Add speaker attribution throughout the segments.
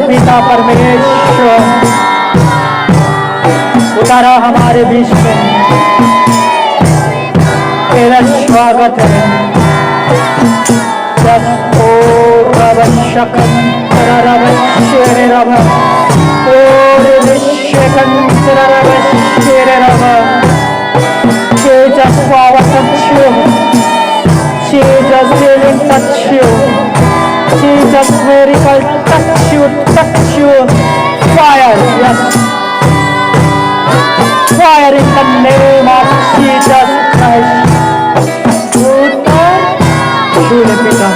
Speaker 1: पिता परमेश्वर उतारा हमारे बीच में, तेरा स्वागत है। ओ रब शकन रब शेरे रब ओ निश्चकन रब शेरे रब Jesus power touch you, Jesus healing touch you, Jesus miracle touch you, fire, yes, fire in the name of Jesus Christ. Shule Pita.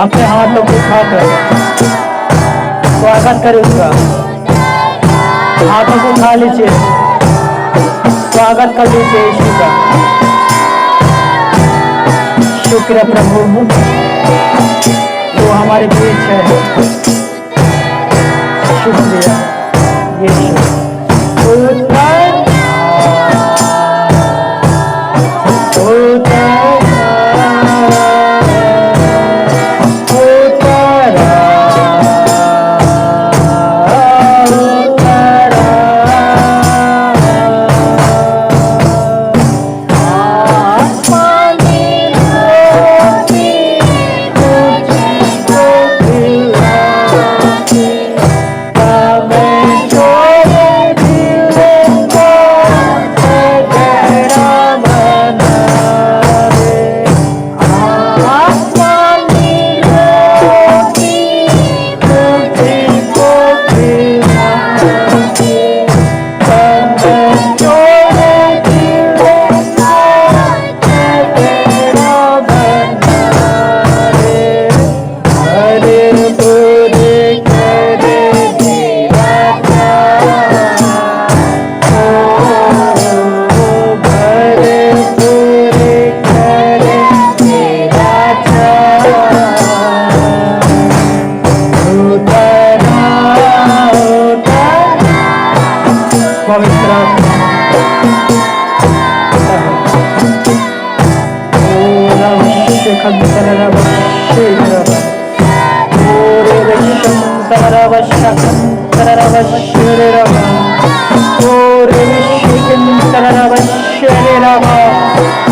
Speaker 1: अपने हाथों को उठाकर स्वागत करें उसका, हाथों को उठा लीजिए, स्वागत कर लीजिए यीशु का। शुक्र प्रभु, वो हमारे बीच है। शुक्रिया यीशु।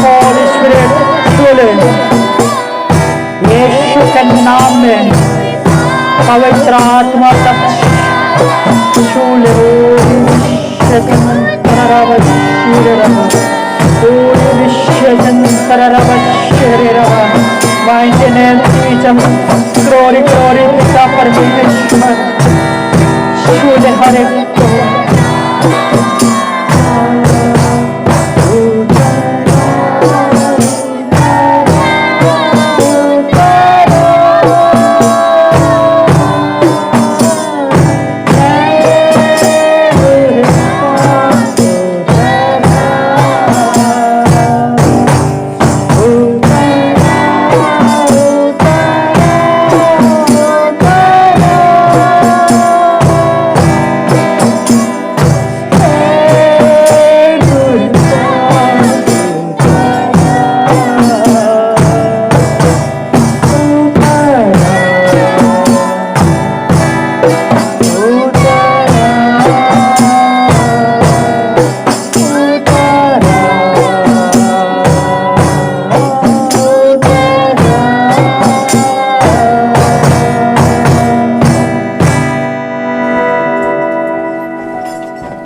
Speaker 1: Holy Spirit, यीशु के नाम में पवित्र आत्मा तक छूले Mighty name Jesus, glory, glory, पिता परमेश्वर, छूले हर एक को।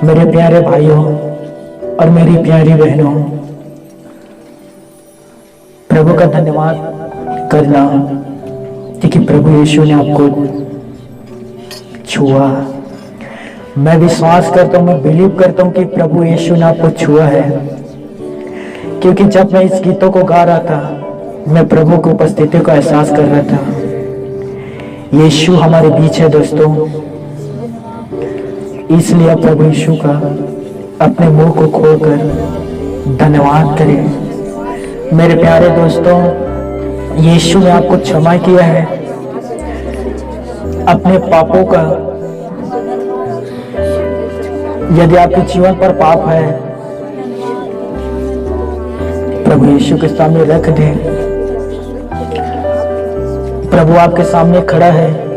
Speaker 1: मेरे प्यारे भाइयों और मेरी प्यारी बहनों, प्रभु का धन्यवाद करना क्योंकि प्रभु यीशु ने आपको छुआ। मैं विश्वास करता हूँ, मैं बिलीव करता हूँ कि प्रभु यीशु ने आपको छुआ है, क्योंकि जब मैं इस गीतों को गा रहा था मैं प्रभु की उपस्थिति को एहसास कर रहा था। यीशु हमारे बीच है दोस्तों, इसलिए प्रभु यीशु का अपने मुंह को खोलकर धन्यवाद करें। मेरे प्यारे दोस्तों, यीशु ने आपको क्षमा किया है अपने पापों का। यदि आपके जीवन पर पाप है, प्रभु यीशु के सामने रख दें। प्रभु आपके सामने खड़ा है,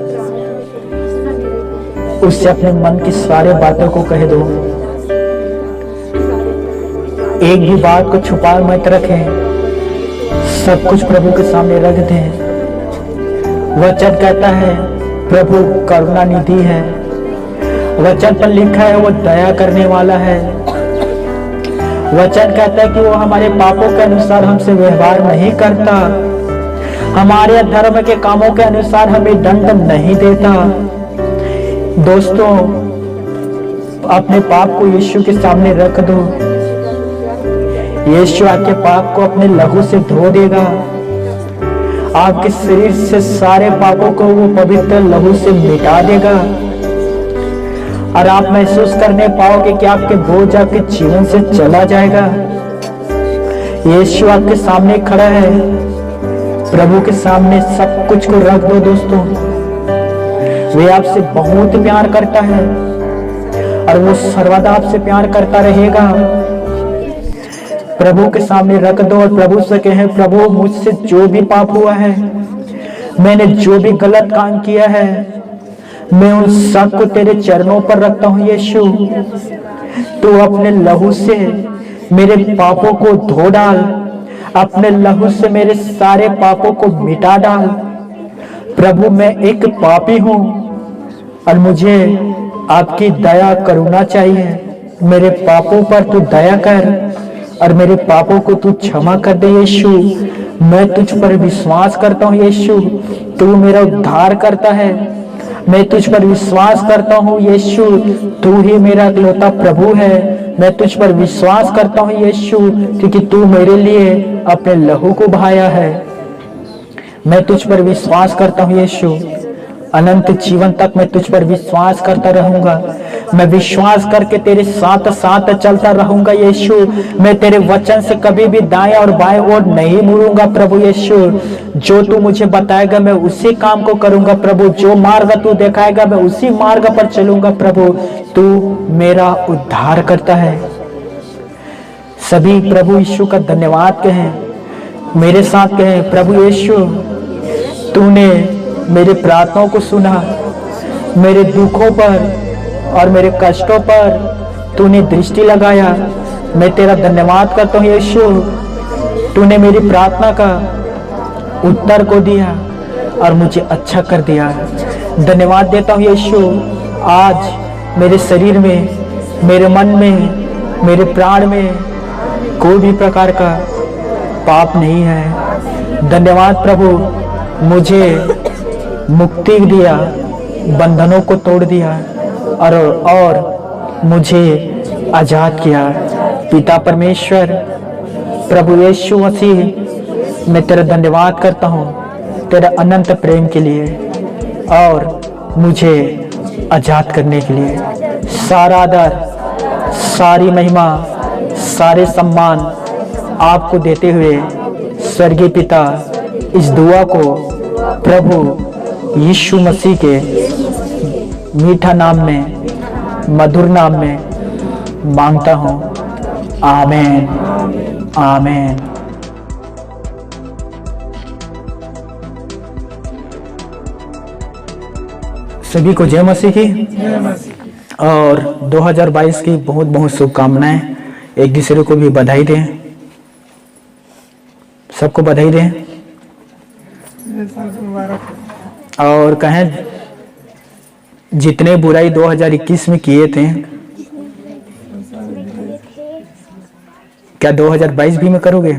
Speaker 1: उससे अपने मन की सारे बातों को कह दो। एक भी बात को छुपा मत रखें, सब कुछ प्रभु के सामने रख दें। वचन कहता है प्रभु करुणा निधि है, वचन पर लिखा है वो दया करने वाला है। वचन कहता है कि वो हमारे पापों के अनुसार हमसे व्यवहार नहीं करता, हमारे अधर्म के कामों के अनुसार हमें दंड नहीं देता। दोस्तों, अपने पाप को यीशु के सामने रख दो। यीशु आपके पाप को अपने लहू से धो देगा। आपके शरीर से सारे पापों को वो पवित्र लहू से मिटा देगा और आप महसूस करने पाओगे कि आपके बोझ आपके जीवन से चला जाएगा। यीशु आपके सामने खड़ा है, प्रभु के सामने सब कुछ को रख दो दोस्तों। वे आपसे बहुत प्यार करता है और वो सर्वदा आपसे प्यार करता रहेगा। प्रभु के सामने रख दो और प्रभु से कहें, प्रभु मुझसे जो भी पाप हुआ है, मैंने जो भी गलत काम किया है, मैं उन सब को तेरे चरणों पर रखता हूँ। यीशु, तू अपने लहू से मेरे पापों को धो डाल, अपने लहू से मेरे सारे पापों को मिटा डाल। प्रभु, मैं एक पापी हूँ और मुझे आपकी दया करुणा चाहिए। मेरे पापों पर तू दया कर और मेरे पापों को तू क्षमा कर दे। यीशु, मैं तुझ पर विश्वास करता हूँ। यीशु, तू मेरा उद्धार करता है, मैं तुझ पर विश्वास करता हूँ। यीशु, तू ही मेरा इकलौता प्रभु है। मैं तुझ पर विश्वास करता हूँ यीशु, क्योंकि तू मेरे लिए अपने लहू को बहाया है। मैं तुझ पर विश्वास करता हूँ यीशु, अनंत जीवन तक मैं तुझ पर विश्वास करता रहूंगा। मैं विश्वास करके तेरे साथ साथ चलता रहूंगा। यीशु, मैं तेरे वचन से कभी भी दाएं और बाएं ओर नहीं मुड़ूंगा। प्रभु यीशु, जो तू मुझे बताएगा मैं उसी काम को करूंगा। प्रभु, जो मार्ग तू दिखाएगा मैं उसी मार्ग पर चलूंगा। प्रभु, तू मेरा उद्धार करता है। सभी प्रभु यीशु का धन्यवाद कहें। मेरे साथ कहें, प्रभु यीशु तूने मेरी प्रार्थनाओं को सुना, मेरे दुखों पर और मेरे कष्टों पर तूने दृष्टि लगाया। मैं तेरा धन्यवाद करता हूँ यीशु, तूने मेरी प्रार्थना का उत्तर को दिया और मुझे अच्छा कर दिया। धन्यवाद देता हूँ यीशु, आज मेरे शरीर में, मेरे मन में, मेरे प्राण में कोई भी प्रकार का पाप नहीं है। धन्यवाद प्रभु, मुझे मुक्ति दिया, बंधनों को तोड़ दिया और मुझे आजाद किया। पिता परमेश्वर, प्रभु यीशु मसीह, मैं तेरा धन्यवाद करता हूँ तेरा अनंत प्रेम के लिए और मुझे आजाद करने के लिए। सारा आदर, सारी महिमा, सारे सम्मान आपको देते हुए स्वर्गीय पिता, इस दुआ को प्रभु यीशु मसीह के मीठा नाम में, मधुर नाम में मांगता हूँ। आमीन, आमीन। सभी को जय मसीह की और 2022 की बहुत बहुत शुभकामनाएं। एक दूसरे को भी बधाई दें, सबको बधाई दें और कहें जितने बुराई 2021 में किए थे, क्या 2022 भी में करोगे?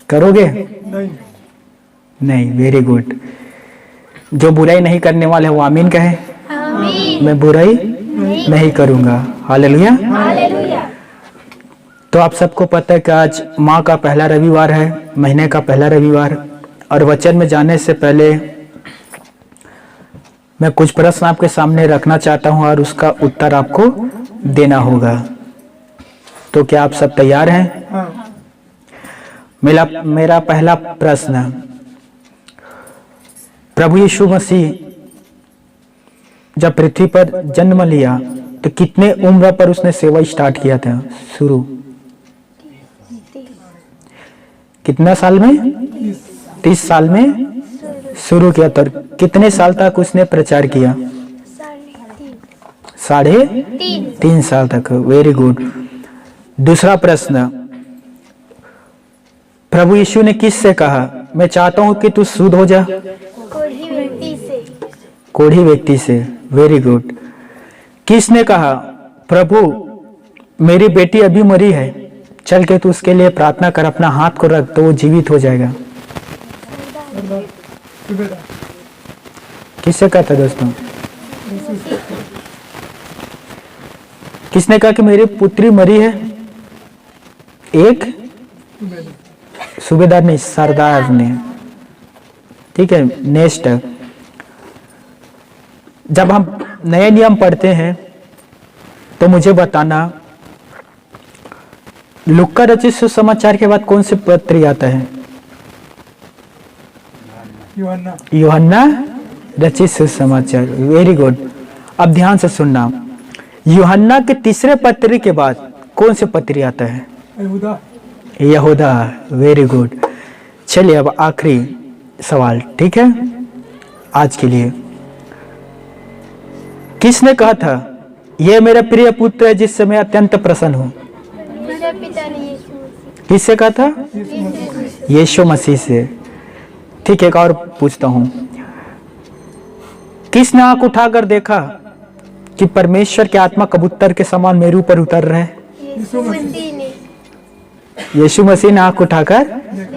Speaker 1: करोगे? नहीं। Very good. जो बुराई नहीं करने वाले हैं वो आमीन कहे। मैं बुराई नहीं करूंगा। हालेलुया। तो आप सबको पता है कि आज माह का पहला रविवार है, महीने का पहला रविवार। और वचन में जाने से पहले मैं कुछ प्रश्न आपके सामने रखना चाहता हूं और उसका उत्तर आपको देना होगा। तो क्या आप सब तैयार हैं? मेरा पहला प्रश्न, प्रभु यीशु मसीह जब पृथ्वी पर जन्म लिया तो कितने उम्र पर उसने सेवा स्टार्ट किया था? शुरू कितना साल में? 30 साल में शुरू किया। तो कितने साल तक उसने प्रचार किया? 3.5 साल तक। Very good. दूसरा प्रश्न, प्रभु यीशु ने किस से कहा, मैं चाहता हूं कि तू शुद्ध हो जा? कोढ़ी व्यक्ति से। Very good. किसने कहा, प्रभु मेरी बेटी अभी मरी है, चल के तू उसके लिए प्रार्थना कर, अपना हाथ को रख तो वो जीवित हो जाएगा? किससे कहा था दोस्तों? किसने कहा कि मेरी पुत्री मरी है? एक सूबेदार ने, सरदार ने। ठीक है। नेक्स्ट, जब हम नए नियम पढ़ते हैं तो मुझे बताना, लुक्का रचित सुसमाचार के बाद कौन से पत्र आता है? यूहन्ना रचित सुसमाचार। Very good. अब ध्यान से सुनना, यूहन्ना के तीसरे पत्र के बाद कौन से पत्र आता है? यहूदा। Very good. चलिए अब आखिरी सवाल, ठीक है, आज के लिए। किसने कहा था, यह मेरा प्रिय पुत्र है जिससे मैं अत्यंत प्रसन्न हूं? किससे कहा था? यीशु मसीह से। ठीक है। एक और पूछता हूं, किसने आंख उठाकर देखा कि परमेश्वर की आत्मा कबूतर के समान मेरे ऊपर उतर रहा है? यीशु मसीह ने आंख उठाकर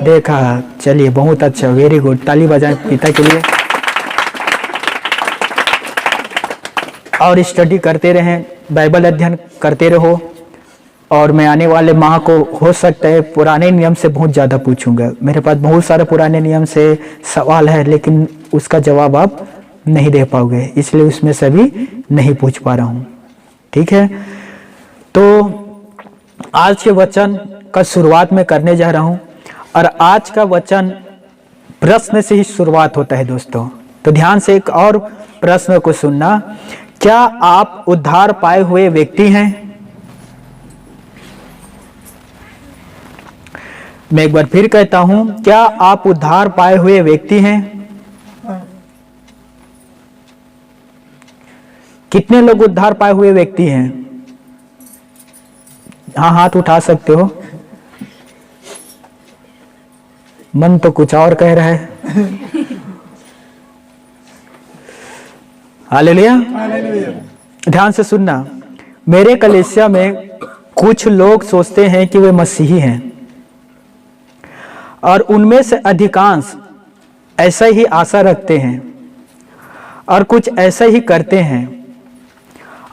Speaker 1: देखा। चलिए बहुत अच्छा। Very good. ताली बजाएं पिता के लिए। और स्टडी करते रहें, बाइबल अध्ययन करते रहो। और मैं आने वाले माह को हो सकता है पुराने नियम से बहुत ज़्यादा पूछूंगा। मेरे पास बहुत सारे पुराने नियम से सवाल है, लेकिन उसका जवाब आप नहीं दे पाओगे, इसलिए उसमें से भी नहीं पूछ पा रहा हूँ। ठीक है। तो आज के वचन का शुरुआत में करने जा रहा हूँ और आज का वचन प्रश्न से ही शुरुआत होता है दोस्तों। तो ध्यान से एक और प्रश्न को सुनना, क्या आप उद्धार पाए हुए व्यक्ति हैं? मैं एक बार फिर कहता हूं, क्या आप उद्धार पाए हुए व्यक्ति हैं? कितने लोग उद्धार पाए हुए व्यक्ति हैं? हाँ, हाथ उठा सकते हो। मन तो कुछ और कह रहा है। हालेलुया। ध्यान से सुनना, मेरे कलीसिया में कुछ लोग सोचते हैं कि वे मसीही हैं और उनमें से अधिकांश ऐसा ही आशा रखते हैं और कुछ ऐसा ही करते हैं,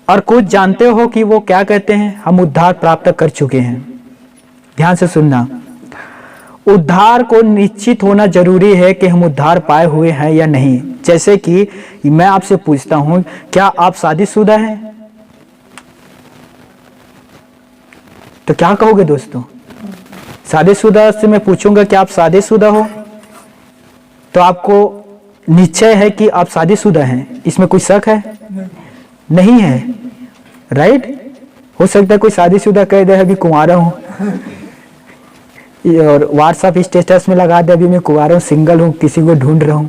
Speaker 1: और कुछ जानते हो कि वो क्या कहते हैं, हम उद्धार प्राप्त कर चुके हैं। ध्यान से सुनना, उद्धार को निश्चित होना जरूरी है कि हम उद्धार पाए हुए हैं या नहीं। जैसे कि मैं आपसे पूछता हूं, क्या आप शादीशुदा हैं? तो क्या कहोगे दोस्तों? शादीशुदा से मैं पूछूंगा कि आप शादीशुदा हो, तो आपको निश्चय है कि आप शादीशुदा हैं, इसमें कोई शक है? नहीं है, राइट? हो सकता है कोई शादीशुदा कह दे अभी कुंवारा हूं, और व्हाट्सएप स्टेटस में लगा दे अभी मैं कुंवारा हूं, सिंगल हूं, किसी को ढूंढ रहा हूं।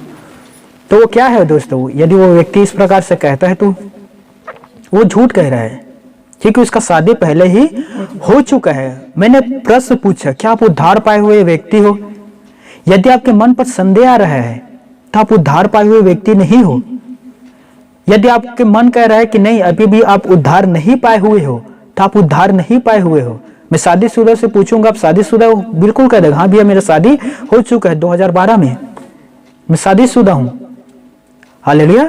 Speaker 1: तो वो क्या है दोस्तों? यदि वो व्यक्ति इस प्रकार से कहता है तो वो झूठ कह रहा है, क्योंकि उसका शादी पहले ही हो चुका है। मैंने प्रश्न पूछा, क्या आप उद्धार पाए हुए व्यक्ति हो? यदि आपके मन पर संदेह आ रहा है तो आप उद्धार पाए हुए व्यक्ति नहीं हो। यदि आपके मन कह रहा है कि नहीं, अभी भी आप उद्धार नहीं पाए हुए हो, तो आप उद्धार नहीं पाए हुए हो। मैं शादीशुदा से पूछूंगा, आप शादीशुदा हो? बिल्कुल कह देगा, हाँ भैया मेरा शादी हो चुका है 2012 में, मैं शादीशुदा हूं। हालेलुया।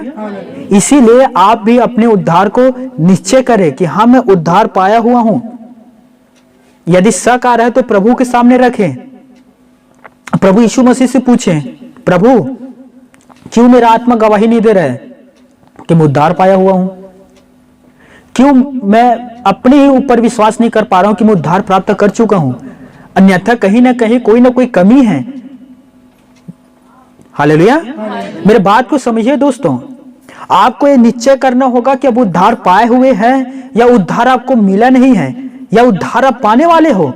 Speaker 1: इसीलिए आप भी अपने उद्धार को निश्चय करें कि हाँ मैं उद्धार पाया हुआ हूं। यदि शक आ रहा है तो प्रभु के सामने रखें, प्रभु यीशु मसीह से पूछें, प्रभु क्यों मेरा आत्मा गवाही नहीं दे रहा है कि मैं उद्धार पाया हुआ हूं? क्यों मैं अपने ही ऊपर विश्वास नहीं कर पा रहा हूं कि मैं उद्धार प्राप्त कर चुका हूं? अन्यथा कहीं ना कहीं कोई ना कोई कमी है। हालेलुया। मेरे बात को समझिए दोस्तों, आपको ये निश्चय करना होगा कि अब उद्धार पाए हुए हैं या उद्धार आपको मिला नहीं है, या उद्धार आप पाने वाले हो।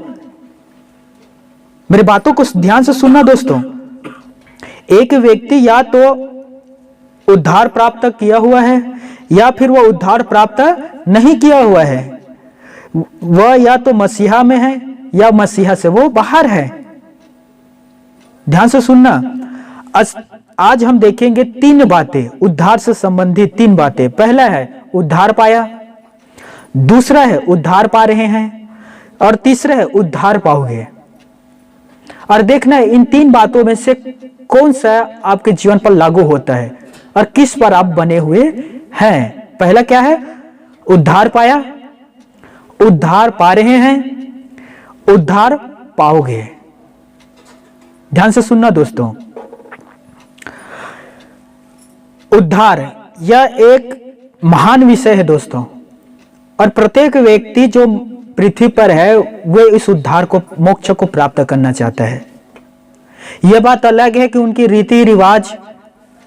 Speaker 1: मेरी बातों को ध्यान से सुनना दोस्तों। एक व्यक्ति या तो उद्धार प्राप्त किया हुआ है या फिर वह उद्धार प्राप्त नहीं किया हुआ है। वह या तो मसीहा में है या मसीहा से वो बाहर है। ध्यान से सुनना, आज हम देखेंगे 3 बातें, उद्धार से संबंधित 3 बातें। पहला है उद्धार पाया, दूसरा है उद्धार पा रहे हैं, और तीसरा है उद्धार पाओगे। और देखना है इन 3 बातों में से कौन सा आपके जीवन पर लागू होता है और किस पर आप बने हुए हैं। पहला क्या है? उद्धार पाया, उद्धार पा रहे हैं, उद्धार पाओगे। ध्यान से सुनना दोस्तों, उद्धार यह एक महान विषय है दोस्तों, और प्रत्येक व्यक्ति जो पृथ्वी पर है वह इस उद्धार को, मोक्ष को प्राप्त करना चाहता है। यह बात अलग है कि उनकी रीति रिवाज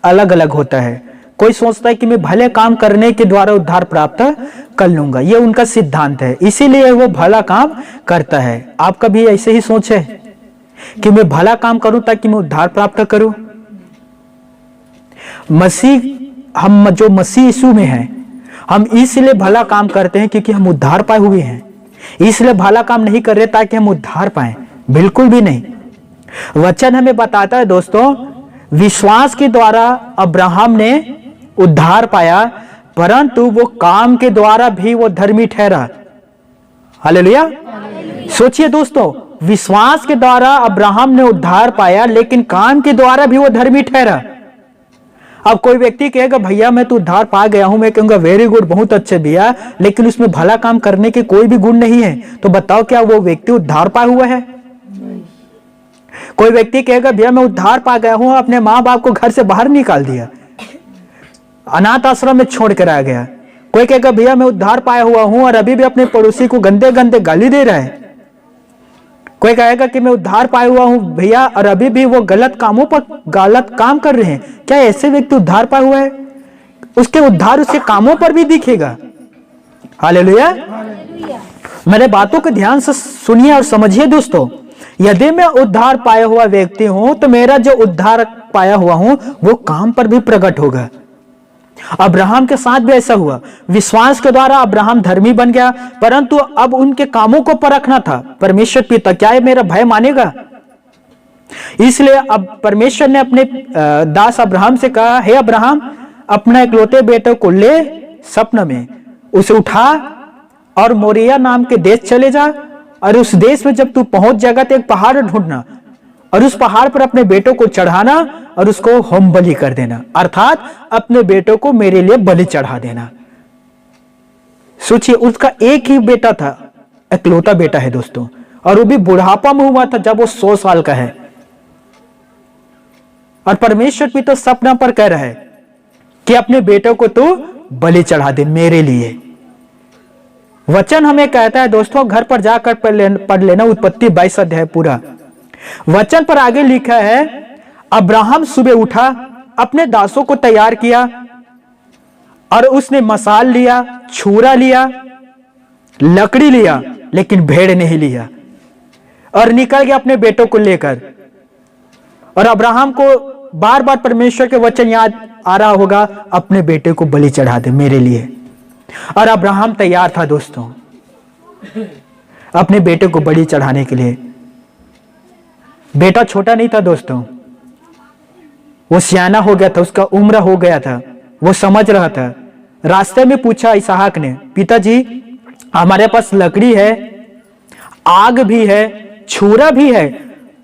Speaker 1: अलग अलग होता है। कोई सोचता है कि मैं भले काम करने के द्वारा उद्धार प्राप्त कर लूंगा, यह उनका सिद्धांत है, इसीलिए वो भला काम करता है। आपका भी ऐसे ही सोच है कि मैं भला काम करूं ताकि मैं उद्धार प्राप्त करूं। हम जो मसीह यीशु में हैं, हम इसलिए भला काम करते हैं क्योंकि हम उद्धार पाए हुए हैं। इसलिए भला काम नहीं कर रहे ताकि हम उद्धार पाएं, बिल्कुल भी नहीं। वचन हमें बताता है दोस्तों, विश्वास के द्वारा अब्राहम ने उद्धार पाया, परंतु वो काम के द्वारा भी वो धर्मी ठहरा। हालेलुया। सोचिए दोस्तों, विश्वास के द्वारा अब्राहम ने उद्धार पाया, लेकिन काम के द्वारा भी वो धर्मी ठहरा। अब कोई व्यक्ति कहेगा भैया मैं तो उद्धार पा गया हूं, मैं कहूंगा वेरी गुड, बहुत अच्छे भैया, लेकिन उसमें भला काम करने के कोई भी गुण नहीं है। तो बताओ क्या वो व्यक्ति उद्धार पाया हुआ है? कोई व्यक्ति कहेगा भैया मैं उद्धार पा गया हूं, अपने माँ बाप को घर से बाहर निकाल दिया, अनाथ आश्रम में छोड़ कर आ गया। कोई कहेगा भैया मैं उद्धार पाया हुआ हूं और अभी भी अपने पड़ोसी को गंदे गंदे गाली दे रहा है। कोई कहेगा कि मैं उद्धार पाया हुआ हूं भैया और अभी भी वो गलत कामों पर गलत काम कर रहे हैं। क्या ऐसे व्यक्ति उद्धार पाया हुआ है? उसके उद्धार उसके कामों पर भी दिखेगा। हालेलुया। मेरे बातों को ध्यान से सुनिए और समझिए दोस्तों, यदि मैं उद्धार पाया हुआ व्यक्ति हूं तो मेरा जो उद्धार पाया हुआ हूं वो काम पर भी प्रकट होगा। अब्राहम के साथ भी ऐसा हुआ। विश्वास के द्वारा अब्राहम धर्मी बन गया, परंतु अब उनके कामों को परखना था। परमेश्वर पिता, क्या ये मेरा भय मानेगा? इसलिए अब परमेश्वर ने अपने दास अब्राहम से कहा, हे अब्राहम, अपना इकलौते बेटे को ले, सपने में उसे उठा और मोरिया नाम के देश चले जा, और उस देश में जब तू पहुंच जाएगा तो एक पहाड़ ढूंढना और उस पहाड़ पर अपने बेटों को चढ़ाना और उसको होम बलि कर देना, अर्थात अपने बेटों को मेरे लिए बलि चढ़ा देना। सोचिए, उसका एक ही बेटा था, इकलौता बेटा है दोस्तों, और वो भी बुढ़ापा में हुआ था जब वो 100 साल का है। और परमेश्वर भी तो सपना पर कह रहा है कि अपने बेटों को तू बलि चढ़ा दे मेरे लिए। वचन हमें कहता है दोस्तों, घर पर जाकर पढ़ लेना उत्पत्ति 22 अध्याय पूरा। वचन पर आगे लिखा है, अब्राहम सुबह उठा, अपने दासों को तैयार किया और उसने मसाल लिया, छुरा लिया, लकड़ी लिया, लेकिन भेड़ नहीं लिया, और निकल गया अपने बेटों को लेकर। और अब्राहम को बार बार परमेश्वर के वचन याद आ रहा होगा, अपने बेटे को बलि चढ़ा दे मेरे लिए। और अब्राहम तैयार था दोस्तों अपने बेटे को बलि चढ़ाने के लिए। बेटा छोटा नहीं था दोस्तों, वो सियाना हो गया था, उसका उम्र हो गया था, वो समझ रहा था। रास्ते में पूछा इसहाक ने, पिताजी हमारे पास लकड़ी है, आग भी है, छुरा भी है,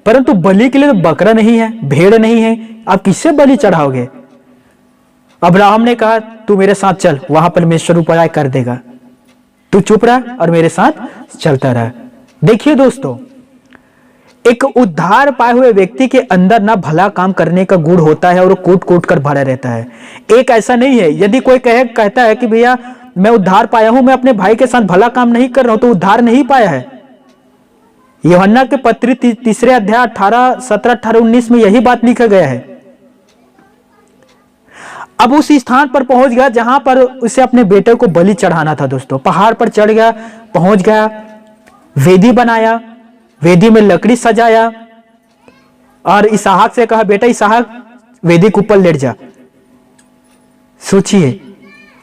Speaker 1: परंतु बलि के लिए तो बकरा नहीं है, भेड़ नहीं है, आप किससे बलि चढ़ाओगे? अब्राहम ने कहा, तू मेरे साथ चल, वहां परमेश्वर उपाय कर देगा, तू चुप रह और मेरे साथ चलता रह। देखिए दोस्तों, एक उद्धार पाए हुए व्यक्ति के अंदर ना भला काम करने का गुण होता है और वो कूट कूट कर भरा रहता है। एक ऐसा नहीं है, यदि कोई कहता है कि भैया मैं उद्धार पाया हूं, मैं अपने भाई के साथ भला काम नहीं कर रहा हूं, तो उद्धार नहीं पाया है। यूहन्ना के पत्री 3 अध्याय 18, 17, 18, 19 में यही बात लिखा गया है। अब उस स्थान पर पहुंच गया जहां पर उसे अपने बेटे को बलि चढ़ाना था दोस्तों। पहाड़ पर चढ़ गया, पहुंच गया, वेदी बनाया, वेदी में लकड़ी सजाया और इसहाक से कहा, बेटा इसहाक वेदी के ऊपर लेट जा। सोचिए,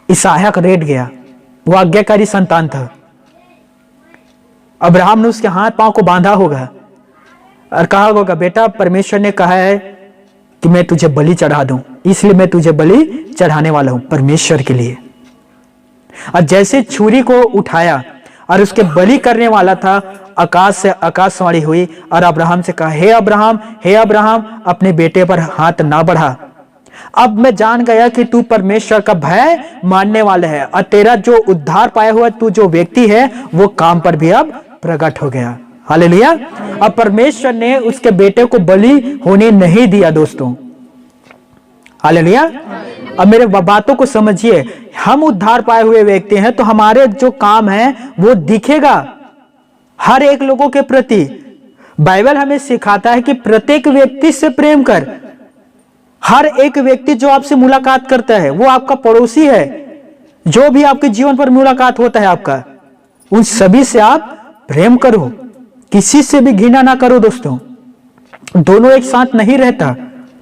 Speaker 1: इसहाक लेट गया, वो आज्ञाकारी संतान था। अब्राहम ने उसके हाथ पांव को बांधा होगा और कहा होगा, बेटा परमेश्वर ने कहा है कि मैं तुझे बलि चढ़ा दूं, इसलिए मैं तुझे बलि चढ़ाने वाला हूं परमेश्वर के लिए। और जैसे छुरी को उठाया और उसके बलि करने वाला था, आकाश से आकाशवाणी हुई और अब्राहम से कहा, हे अब्राहम, हे अब्राहम, अपने बेटे पर हाथ ना बढ़ा, अब मैं जान गया कि तू परमेश्वर का भय मानने वाला है और तेरा जो उद्धार पाया हुआ तू जो व्यक्ति है वो काम पर भी अब प्रकट हो गया। हालेलुया। अब परमेश्वर ने उसके बेटे को बलि होने नहीं दिया दोस्तों। हालेलुया। अब मेरे बातों को समझिए, हम उद्धार पाए हुए व्यक्ति हैं तो हमारे जो काम है वो दिखेगा हर एक लोगों के प्रति। बाइबल हमें सिखाता है कि प्रत्येक व्यक्ति से प्रेम कर। हर एक व्यक्ति जो आपसे मुलाकात करता है वो आपका पड़ोसी है। जो भी आपके जीवन पर मुलाकात होता है आपका, उन सभी से आप प्रेम करो, किसी से भी घृणा ना करो दोस्तों। दोनों एक साथ नहीं रहता,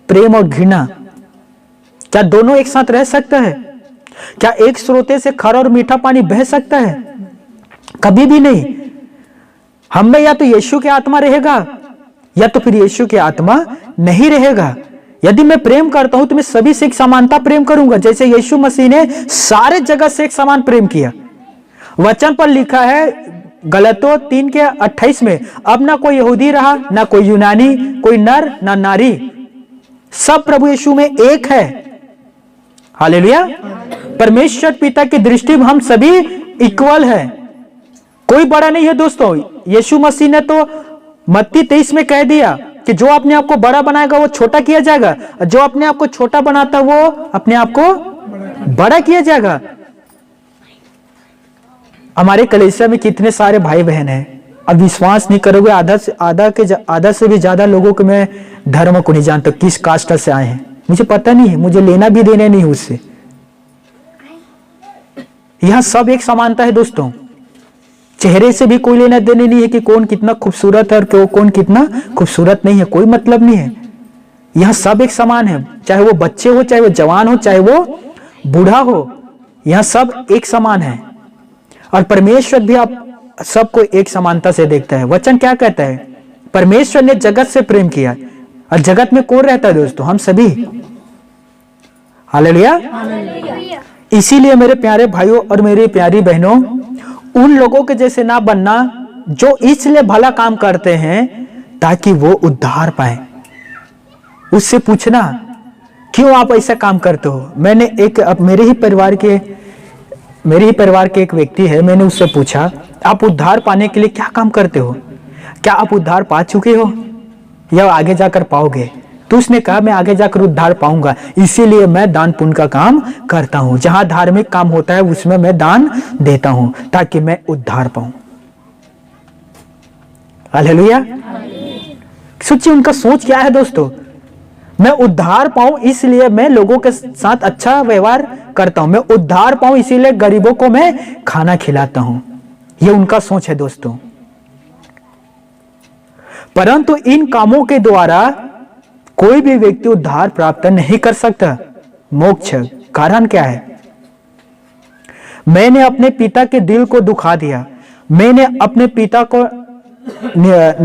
Speaker 1: प्रेम और घृणा। क्या दोनों एक साथ रह सकता है? क्या एक स्रोते से खरा और मीठा पानी बह सकता है? कभी भी नहीं। हम में या तो यीशु की आत्मा रहेगा या तो फिर यीशु की आत्मा नहीं रहेगा। यदि मैं प्रेम करता हूं तो मैं सभी से एक समानता प्रेम करूंगा, जैसे यीशु मसीह ने सारे जगत से एक समान प्रेम किया। वचन पर लिखा है गलतियों 3:28 में, अब ना कोई यहूदी रहा, ना कोई यूनानी, कोई नर ना नारी, सब प्रभु यीशु में एक है। हालेलुया। परमेश्वर पिता की दृष्टि में हम सभी इक्वल है, कोई बड़ा नहीं है दोस्तों। यीशु मसीह ने तो मत्ती 23 में कह दिया कि जो अपने आप को बड़ा बनाएगा वो छोटा किया जाएगा, जो अपने आप को छोटा बनाता वो अपने आप को बड़ा किया जाएगा। हमारे कलीसिया में कितने सारे भाई बहन हैं, अब विश्वास नहीं करोगे, आधा से भी ज्यादा लोगों को मैं धर्म को नहीं जानता, किस कास्ट से आए हैं मुझे पता नहीं है, मुझे लेना भी देना नहीं है उससे। यहां सब एक समानता है दोस्तों। चेहरे से भी कोई लेना देने नहीं है कि कौन कितना खूबसूरत है और कौन कितना खूबसूरत नहीं है, कोई मतलब नहीं है। यह सब एक समान है, चाहे वो बच्चे हो, चाहे वो जवान हो, चाहे वो बूढ़ा हो, यह सब एक समान है। और परमेश्वर भी आप सबको एक समानता से देखता है। वचन क्या कहता है? परमेश्वर ने जगत से प्रेम किया, और जगत में कौन रहता है दोस्तों? हम सभी। हालेलुया। इसीलिए मेरे प्यारे भाइयों और मेरी प्यारी बहनों, उन लोगों के जैसे ना बनना जो इसलिए भला काम करते हैं ताकि वो उद्धार पाए। उससे पूछना क्यों आप ऐसा काम करते हो। मैंने एक मेरे ही परिवार के एक व्यक्ति है, मैंने उससे पूछा आप उद्धार पाने के लिए क्या काम करते हो, क्या आप उद्धार पा चुके हो या आगे जाकर पाओगे? तो उसने कहा मैं आगे जाकर उद्धार पाऊंगा, इसीलिए मैं दान पुण्य का काम करता हूं। जहां धार्मिक काम होता है उसमें मैं दान देता हूं ताकि मैं उद्धार पाऊं। हालेलुया। सोचिए उनका सोच क्या है दोस्तों। मैं उद्धार पाऊं इसलिए मैं लोगों के साथ अच्छा व्यवहार करता हूं, मैं उद्धार पाऊं इसीलिए गरीबों को मैं खाना खिलाता हूं। यह उनका सोच है दोस्तों। परंतु इन कामों के द्वारा कोई भी व्यक्ति उद्धार प्राप्त नहीं कर सकता, मोक्ष। कारण क्या है? मैंने अपने पिता के दिल को दुखा दिया, मैंने अपने पिता को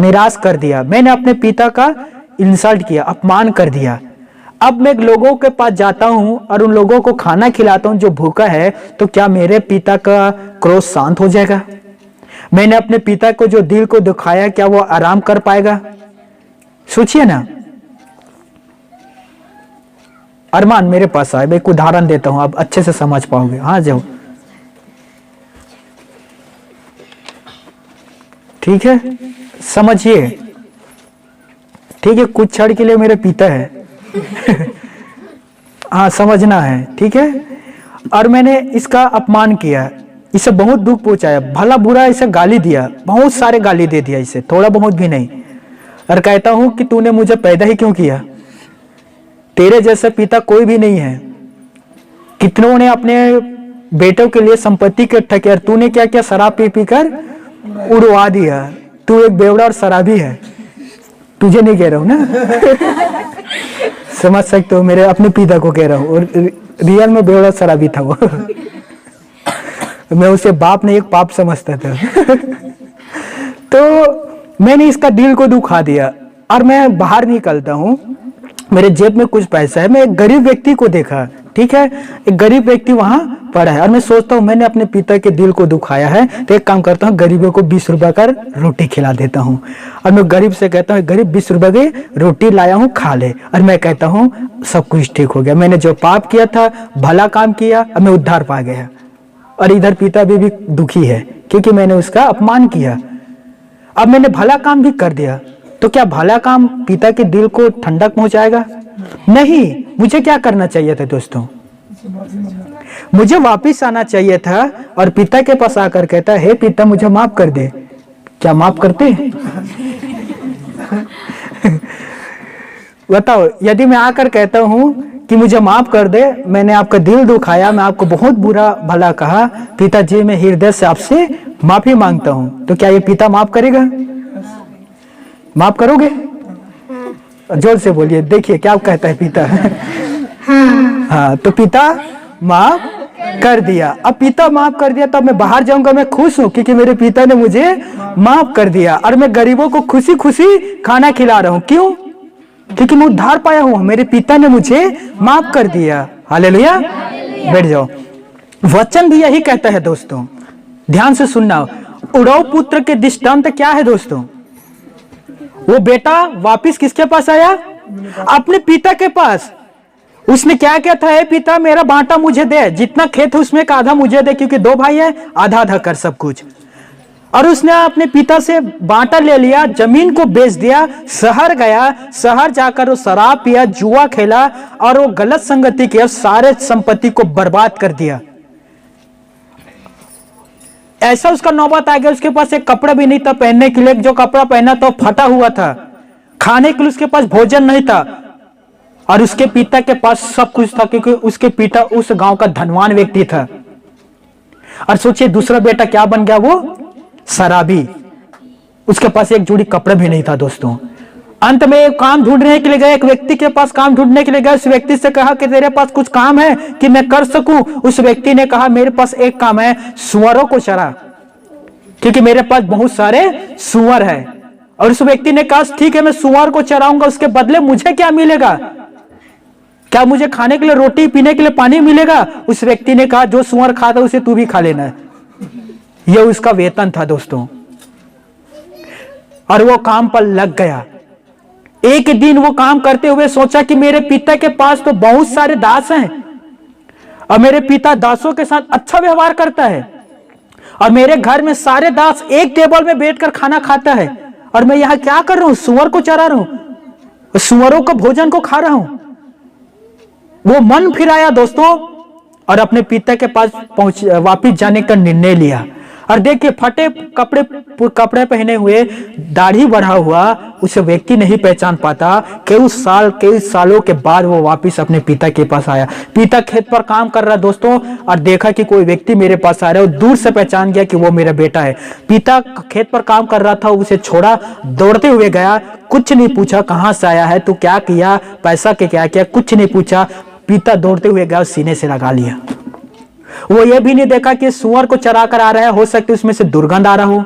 Speaker 1: निराश कर दिया, मैंने अपने पिता का इंसल्ट किया, अपमान कर दिया। अब मैं लोगों के पास जाता हूं और उन लोगों को खाना खिलाता हूं जो भूखा है, तो क्या मेरे पिता का क्रोध शांत हो जाएगा? मैंने अपने पिता को जो दिल को दुखाया, क्या वो आराम कर पाएगा? सोचिए ना। अरमान मेरे पास आए, मैं एक उदाहरण देता हूं, आप अच्छे से समझ पाओगे। हाँ जाओ, ठीक है, समझिए। ठीक है, कुछ क्षण के लिए मेरे पिता है हाँ समझना है, ठीक है। और मैंने इसका अपमान किया, इसे बहुत दुख पहुंचाया, भला बुरा इसे गाली दिया, बहुत सारे गाली दे दिया इसे, थोड़ा बहुत भी नहीं। और कहता हूं कि तूने मुझे पैदा ही क्यों किया? तेरे जैसा पिता कोई भी नहीं है। कितनों ने अपने बेटों के लिए संपत्ति इकट्ठा किया, तूने क्या क्या शराब पी पी कर उड़वा दिया। तू एक बेवड़ा और शराबी है। तुझे नहीं कह रहा हूं ना समझ सकते हो, मेरे अपने पिता को कह रहा हूं, और रियल में बेवड़ा शराबी था वो मैं उसे बाप ने एक पाप समझता था तो मैंने इसका दिल को दुखा दिया। और मैं बाहर निकलता हूं, मेरे जेब में कुछ पैसा है, मैं एक गरीब व्यक्ति को देखा, ठीक है, एक गरीब व्यक्ति वहां पड़ा है, और मैं सोचता हूं मैंने अपने पिता के दिल को दुखाया है, तो एक काम करता हूं, गरीबों को 20 रुपए का रोटी खिला देता हूं। और मैं गरीब से कहता हूं गरीब 20 रुपए की रोटी लाया हूं, खा ले। और मैं कहता हूं सब कुछ ठीक हो गया, मैंने जो पाप किया था, भला काम किया, अब मैं उद्धार पा गया। और इधर पिता भी दुखी है क्योंकि मैंने उसका अपमान किया। अब मैंने भला काम भी कर दिया, तो क्या भला काम पिता के दिल को ठंडक पहुंचाएगा? नहीं। मुझे क्या करना चाहिए था दोस्तों? मुझे वापस आना चाहिए था और पिता के पास आकर कहता है, हे पिता मुझे माफ कर दे। क्या माफ करते बताओ, यदि मैं आकर कहता हूं कि मुझे माफ कर दे, मैंने आपका दिल दुखाया, मैं आपको बहुत बुरा भला कहा, पिताजी मैं हृदय से आपसे माफी मांगता हूं, तो क्या ये पिता माफ करेगा? माफ करोगे? जोर से बोलिए, देखिए क्या कहता है पिता हाँ, तो पिता माफ कर दिया। अब पिता माफ कर दिया, तब मैं बाहर जाऊंगा, मैं खुश हूं क्योंकि मेरे पिता ने मुझे माफ कर दिया, और मैं गरीबों को खुशी खुशी खाना खिला रहा हूं। क्यों? क्योंकि मैं उद्धार पाया हूं, मेरे पिता ने मुझे माफ कर दिया। हालेलुया। बैठ जाओ। वचन भी यही कहता है दोस्तों, ध्यान से सुनना। उड़ाऊ पुत्र के दृष्टांत क्या है दोस्तों? वो बेटा वापिस किसके पास आया? अपने पिता के पास। उसने क्या किया था? पिता मेरा बांटा मुझे दे, जितना खेत है उसमें का आधा मुझे दे, क्योंकि 2 भाई है, आधा आधा कर सब कुछ। और उसने अपने पिता से बांटा ले लिया, जमीन को बेच दिया, शहर गया, शहर जाकर वो शराब पिया, जुआ खेला और वो गलत संगति किया, सारे संपत्ति को बर्बाद कर दिया। ऐसा उसका नौबत आ गया, उसके पास एक कपड़ा भी नहीं था पहनने के लिए, जो कपड़ा पहना था फटा हुआ था, खाने के लिए उसके पास भोजन नहीं था, और उसके पिता के पास सब कुछ था क्योंकि उसके पिता उस गांव का धनवान व्यक्ति था। और सोचिए दूसरा बेटा क्या बन गया? वो शराबी, उसके पास एक जोड़ी कपड़े भी नहीं था दोस्तों। अंत में काम ढूंढने के लिए गए, एक व्यक्ति के पास काम ढूंढने के लिए गए। उस व्यक्ति से कहा कि तेरे पास कुछ काम है कि मैं कर सकूं। उस व्यक्ति ने कहा मेरे पास एक काम है, सुअरों को चरा, क्योंकि मेरे पास बहुत सारे सुअर है। और उस व्यक्ति ने कहा ठीक है मैं सुअर को चराऊंगा, उसके बदले मुझे क्या मिलेगा? क्या मुझे खाने के लिए रोटी, पीने के लिए पानी मिलेगा? उस व्यक्ति ने कहा जो सुअर खाता उसे तू भी खा लेना। यह उसका वेतन था दोस्तों। और वो काम पर लग गया। एक दिन वो काम करते हुए सोचा कि मेरे पिता के पास तो बहुत सारे दास हैं और मेरे पिता दासों के साथ अच्छा व्यवहार करता है, और मेरे घर में सारे दास एक टेबल में बैठकर खाना खाता है, और मैं यहां क्या कर रहा हूं? सुअर को चरा रहा हूं, सुअरों का भोजन को खा रहा हूं। वो मन फिराया दोस्तों और अपने पिता के पास वापिस जाने का निर्णय लिया। और देखिए फटे कपड़े पहने हुए, दाढ़ी बढ़ा हुआ उसे व्यक्ति नहीं पहचान पाता। कई सालों के बाद वो वापस अपने पिता के पास आया। पिता खेत पर काम कर रहा दोस्तों, और देखा कि कोई व्यक्ति मेरे पास आ रहा है, और दूर से पहचान गया कि वो मेरा बेटा है। पिता खेत पर काम कर रहा था, उसे छोड़ा, दौड़ते हुए गया, कुछ नहीं पूछा कहां से आया है, तू क्या किया, पैसा के क्या किया, कुछ नहीं पूछा। पिता दौड़ते हुए गया, सीने से लगा लिया। वो ये भी नहीं देखा कि सुअर को चरा कर आ रहा है, हो सकता है उसमें से दुर्गंध आ रहा हो,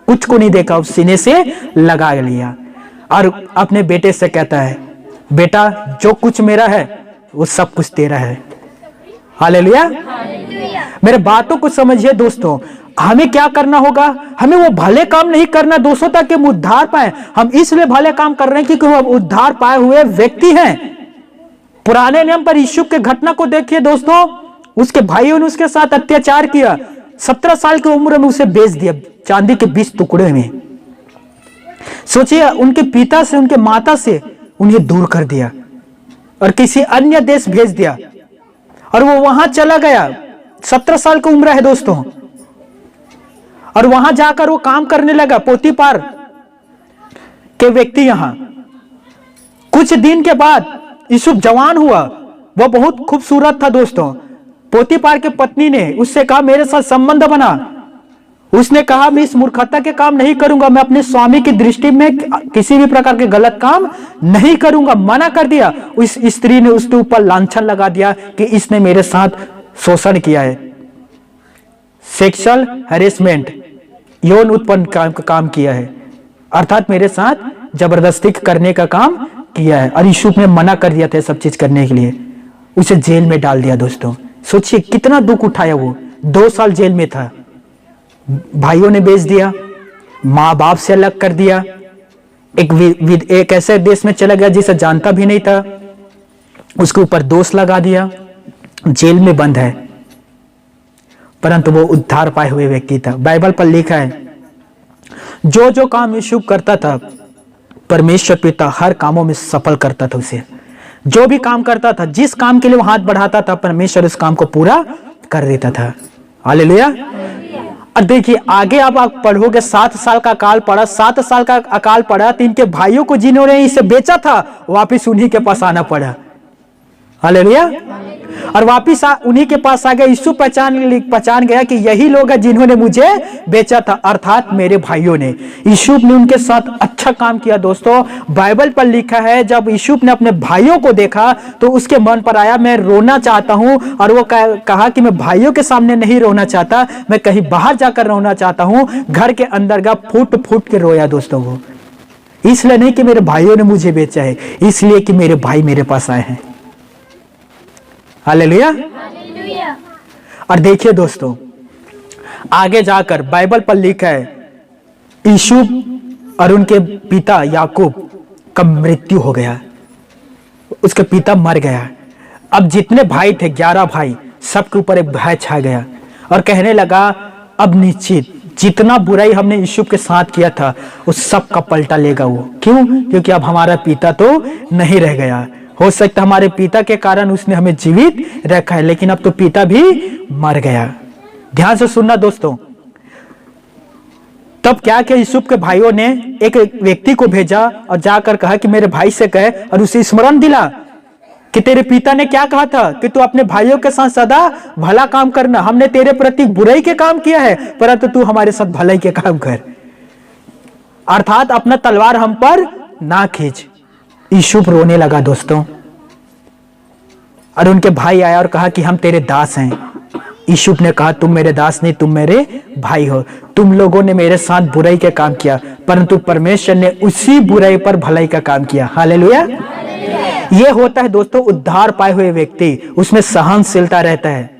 Speaker 1: कुछ को नहीं देखा, उस सीने से लगा लिया। और अपने बेटे से कहता है बेटा जो कुछ मेरा है वो सब कुछ तेरा है। हालेलुया। मेरे बातों को समझिए दोस्तों, हमें क्या करना होगा? हमें वो भले काम नहीं करना दोस्तों ताकि हम उद्धार पाए। हम इसलिए भले काम कर रहे हैं क्योंकि हम उद्धार पाए हुए व्यक्ति हैं। पुराने नियम पर यीशु के घटना को देखिए दोस्तों, उसके भाइयों ने उसके साथ अत्याचार किया, 17 साल की उम्र में उसे बेच दिया चांदी के 20 टुकड़े में। सोचिए, उनके पिता से, उनके माता से उन्हें दूर कर दिया और किसी अन्य देश भेज दिया, और वो वहां चला गया। 17 साल की उम्र है दोस्तों, और वहां जाकर वो काम करने लगा। पोतीफार के व्यक्ति यहां। कुछ दिन के बाद यूसुफ जवान हुआ, वह बहुत खूबसूरत था दोस्तों। पोतीफार की पत्नी ने उससे कहा मेरे साथ संबंध बना। उसने कहा मैं इस मूर्खता के काम नहीं करूंगा, मैं अपने स्वामी की दृष्टि में किसी भी प्रकार के गलत काम नहीं करूंगा, मना कर दिया। उस स्त्री ने उसके ऊपर लांछन लगा दिया कि इसने मेरे साथ शोषण किया है, सेक्सुअल हैरेसमेंट, यौन उत्पन्न काम किया है, अर्थात मेरे साथ जबरदस्ती करने का काम किया है। और यूसुफ ने मना कर दिया था सब चीज करने के लिए, उसे जेल में डाल दिया दोस्तों। सोचिए कितना दुख उठाया वो, 2 साल जेल में था। भाइयों ने बेच दिया, माँ बाप से अलग कर दिया, एक ऐसे देश में चला गया जिसे जानता भी नहीं था, उसके ऊपर दोष लगा दिया, जेल में बंद है। परंतु वो उद्धार पाए हुए व्यक्ति था। बाइबल पर लिखा है जो जो काम यूसुफ करता था परमेश्वर पिता हर कामों में सफल करता था उसे। जो भी काम करता था, जिस काम के लिए वो हाथ बढ़ाता था, परमेश्वर उस काम को पूरा कर देता था। हालेलुया। और देखिए आगे अब आप पढ़ोगे, 7 साल का अकाल पड़ा। 7 साल का अकाल पड़ा तो इनके भाइयों को जिन्होंने इसे बेचा था वापिस उन्हीं के पास आना पड़ा। हालेलुया। और वापिस उन्हीं के पास आ गया। यीशु पहचान गया कि यही लोग हैं जिन्होंने मुझे बेचा था, अर्थात मेरे भाइयों ने। यीशु ने उनके साथ अच्छा काम किया दोस्तों। बाइबल पर लिखा है जब यीशु ने अपने भाइयों को देखा तो उसके मन पर आया मैं रोना चाहता हूं, और वो कहा कि मैं भाइयों के सामने नहीं रोना चाहता, मैं कहीं बाहर जाकर रोना चाहता हूं। घर के अंदर का फूट फूट के रोया दोस्तों वो, इसलिए नहीं कि मेरे भाइयों ने मुझे बेचा है, इसलिए कि मेरे भाई मेरे पास आए हैं। हालेलुया। और देखिए दोस्तों आगे जाकर बाइबल पर लिखा है यूसुफ और उनके पिता याकूब का मृत्यु हो गया, उसके पिता मर गया। अब जितने भाई थे 11 भाई, सबके ऊपर एक भय छा गया और कहने लगा अब निश्चित जितना बुराई हमने यूसुफ के साथ किया था उस सब का पलटा लेगा वो। क्यों? क्योंकि अब हमारा पिता तो नहीं रह गया। हो सकता हमारे पिता के कारण उसने हमें जीवित रखा है, लेकिन अब तो पिता भी मर गया। ध्यान से सुनना दोस्तों। तब क्या किया, यूसुफ के भाइयों ने एक व्यक्ति को भेजा और जाकर कहा कि मेरे भाई से कहे और उसे स्मरण दिला कि तेरे पिता ने क्या कहा था कि तू अपने भाइयों के साथ सदा भला काम करना। हमने तेरे प्रति बुराई के काम किया है, परंतु तू हमारे साथ भलाई के काम कर, अर्थात अपना तलवार हम पर ना खींच। यूसुफ रोने लगा दोस्तों, और उनके भाई आया और कहा कि हम तेरे दास हैं। यूसुफ ने कहा तुम मेरे दास नहीं, तुम मेरे भाई हो। तुम लोगों ने मेरे साथ बुराई का काम किया, परंतु परमेश्वर ने उसी बुराई पर भलाई का काम किया। हालेलुया। यह होता है दोस्तों उद्धार पाए हुए व्यक्ति, उसमें सहनशीलता रहता है,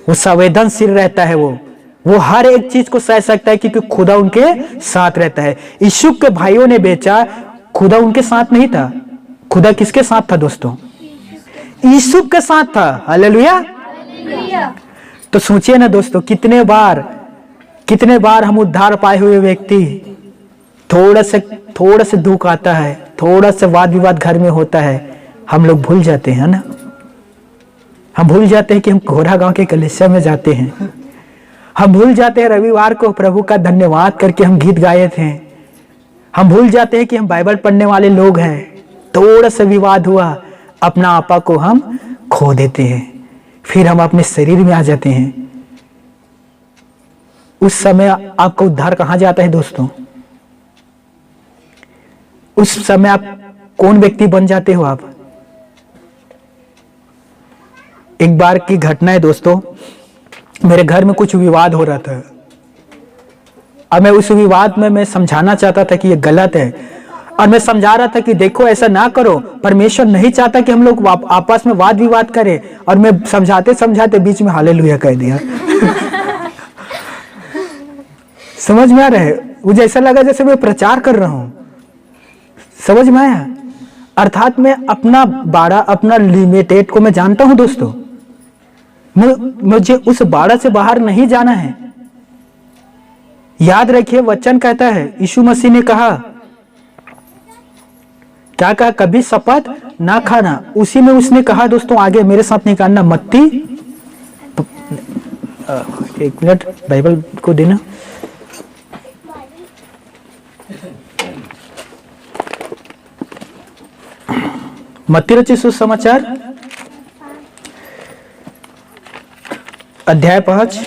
Speaker 1: वो संवेदनशील रहता है, वो हर एक चीज को सह सकता है क्योंकि खुदा उनके साथ रहता है। यूसुफ के भाइयों ने बेचा, खुदा उनके साथ नहीं था। खुदा किसके साथ था दोस्तों? यूसुफ के साथ था। हालेलुया। तो सोचिए ना दोस्तों, कितने बार हम उद्धार पाए हुए व्यक्ति थोड़ा से दुख आता है, थोड़ा सा वाद विवाद घर में होता है, हम लोग भूल जाते हैं ना। हम भूल जाते हैं कि हम घोड़ा गांव के कलीसिया में जाते हैं। हम भूल जाते हैं रविवार को प्रभु का धन्यवाद करके हम गीत गाए थे। हम भूल जाते हैं कि हम बाइबल पढ़ने वाले लोग हैं। थोड़ा सा विवाद हुआ, अपना आपा को हम खो देते हैं, फिर हम अपने शरीर में आ जाते हैं। उस समय आपका उद्धार कहां जाता है दोस्तों? उस समय आप कौन व्यक्ति बन जाते हो आप? एक बार की घटना है दोस्तों, मेरे घर में कुछ विवाद हो रहा था। अब मैं उस विवाद में मैं समझाना चाहता था कि ये गलत है, और मैं समझा रहा था कि देखो ऐसा ना करो, परमेश्वर नहीं चाहता कि हम लोग आपस में वाद विवाद करें। और मैं समझाते समझाते बीच में हालेलुया कह दिया। समझ में आ रहा है? मुझे ऐसा लगा जैसे मैं प्रचार कर रहा हूं। समझ में आया? अर्थात मैं अपना बाड़ा, अपना लिमिटेड को मैं जानता हूं दोस्तों। मुझे उस बाड़ा से बाहर नहीं जाना है। याद रखिए, वचन कहता है, यीशु मसीह ने कहा, क्या कहा? कभी शपथ ना खाना। उसी में उसने कहा दोस्तों, आगे मेरे साथ निकालना, मत्ती, एक मिनट बाइबल को देना। मत्ती रचित सुसमाचार अध्याय 5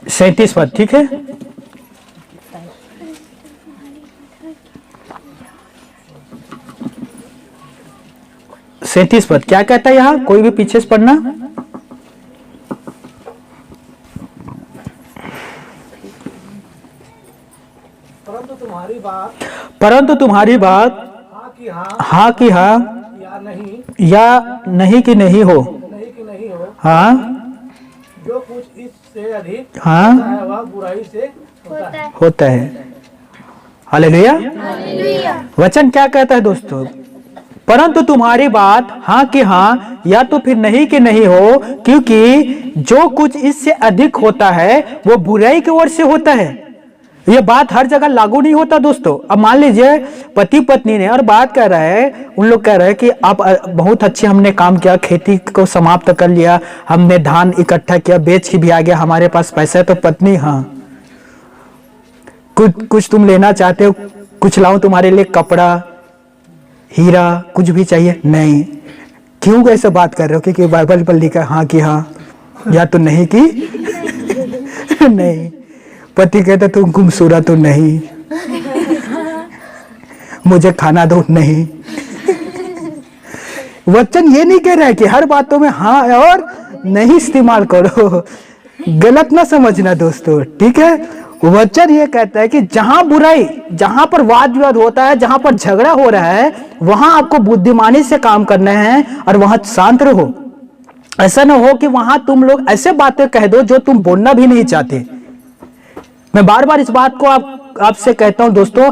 Speaker 1: 37 पद, ठीक है? सैंतीस पद क्या कहता है यहां? कोई भी पीछे से पढ़ना। परंतु तुम्हारी बात हाँ कि हाँ या नहीं कि नहीं हो। हाँ,
Speaker 2: जो कुछ इससे अधिक
Speaker 1: हाँ
Speaker 2: वह बुराई से
Speaker 1: होता है। हालेलुया। वचन क्या कहता है दोस्तों? परंतु तुम्हारी बात हाँ कि हाँ या तो फिर नहीं कि नहीं हो, क्योंकि जो कुछ इससे अधिक होता है वो बुराई की ओर से होता है। ये बात हर जगह लागू नहीं होता दोस्तों। अब मान लीजिए पति पत्नी ने, और बात कर रहा है, उन लोग कह रहे हैं कि आप बहुत अच्छे हमने काम किया, खेती को समाप्त कर लिया, हमने धान इकट्ठा किया, बेच के भी आ गया, हमारे पास पैसा है। तो पत्नी, हाँ कुछ तुम लेना चाहते हो? कुछ लाऊं तुम्हारे लिए? कपड़ा, हीरा, कुछ भी चाहिए? नहीं। क्यों ऐसे बात कर रहे हो? क्योंकि बाइबल पर लिखा हाँ कि हाँ या तो नहीं कि नहीं। पति कहता तुम खूबसूरत हो? नहीं। मुझे खाना दो? नहीं। वचन ये नहीं कह रहा है कि हर बातों में हाँ और नहीं इस्तेमाल करो। गलत ना समझना दोस्तों, ठीक है? वचन ये कहता है कि जहां बुराई, जहां पर वाद विवाद होता है, जहां पर झगड़ा हो रहा है, वहां आपको बुद्धिमानी से काम करना है और वहां शांत रहो। ऐसा ना हो कि वहां तुम लोग ऐसे बातें कह दो जो तुम बोलना भी नहीं चाहते। मैं बार बार इस बात को आपसे कहता हूं दोस्तों,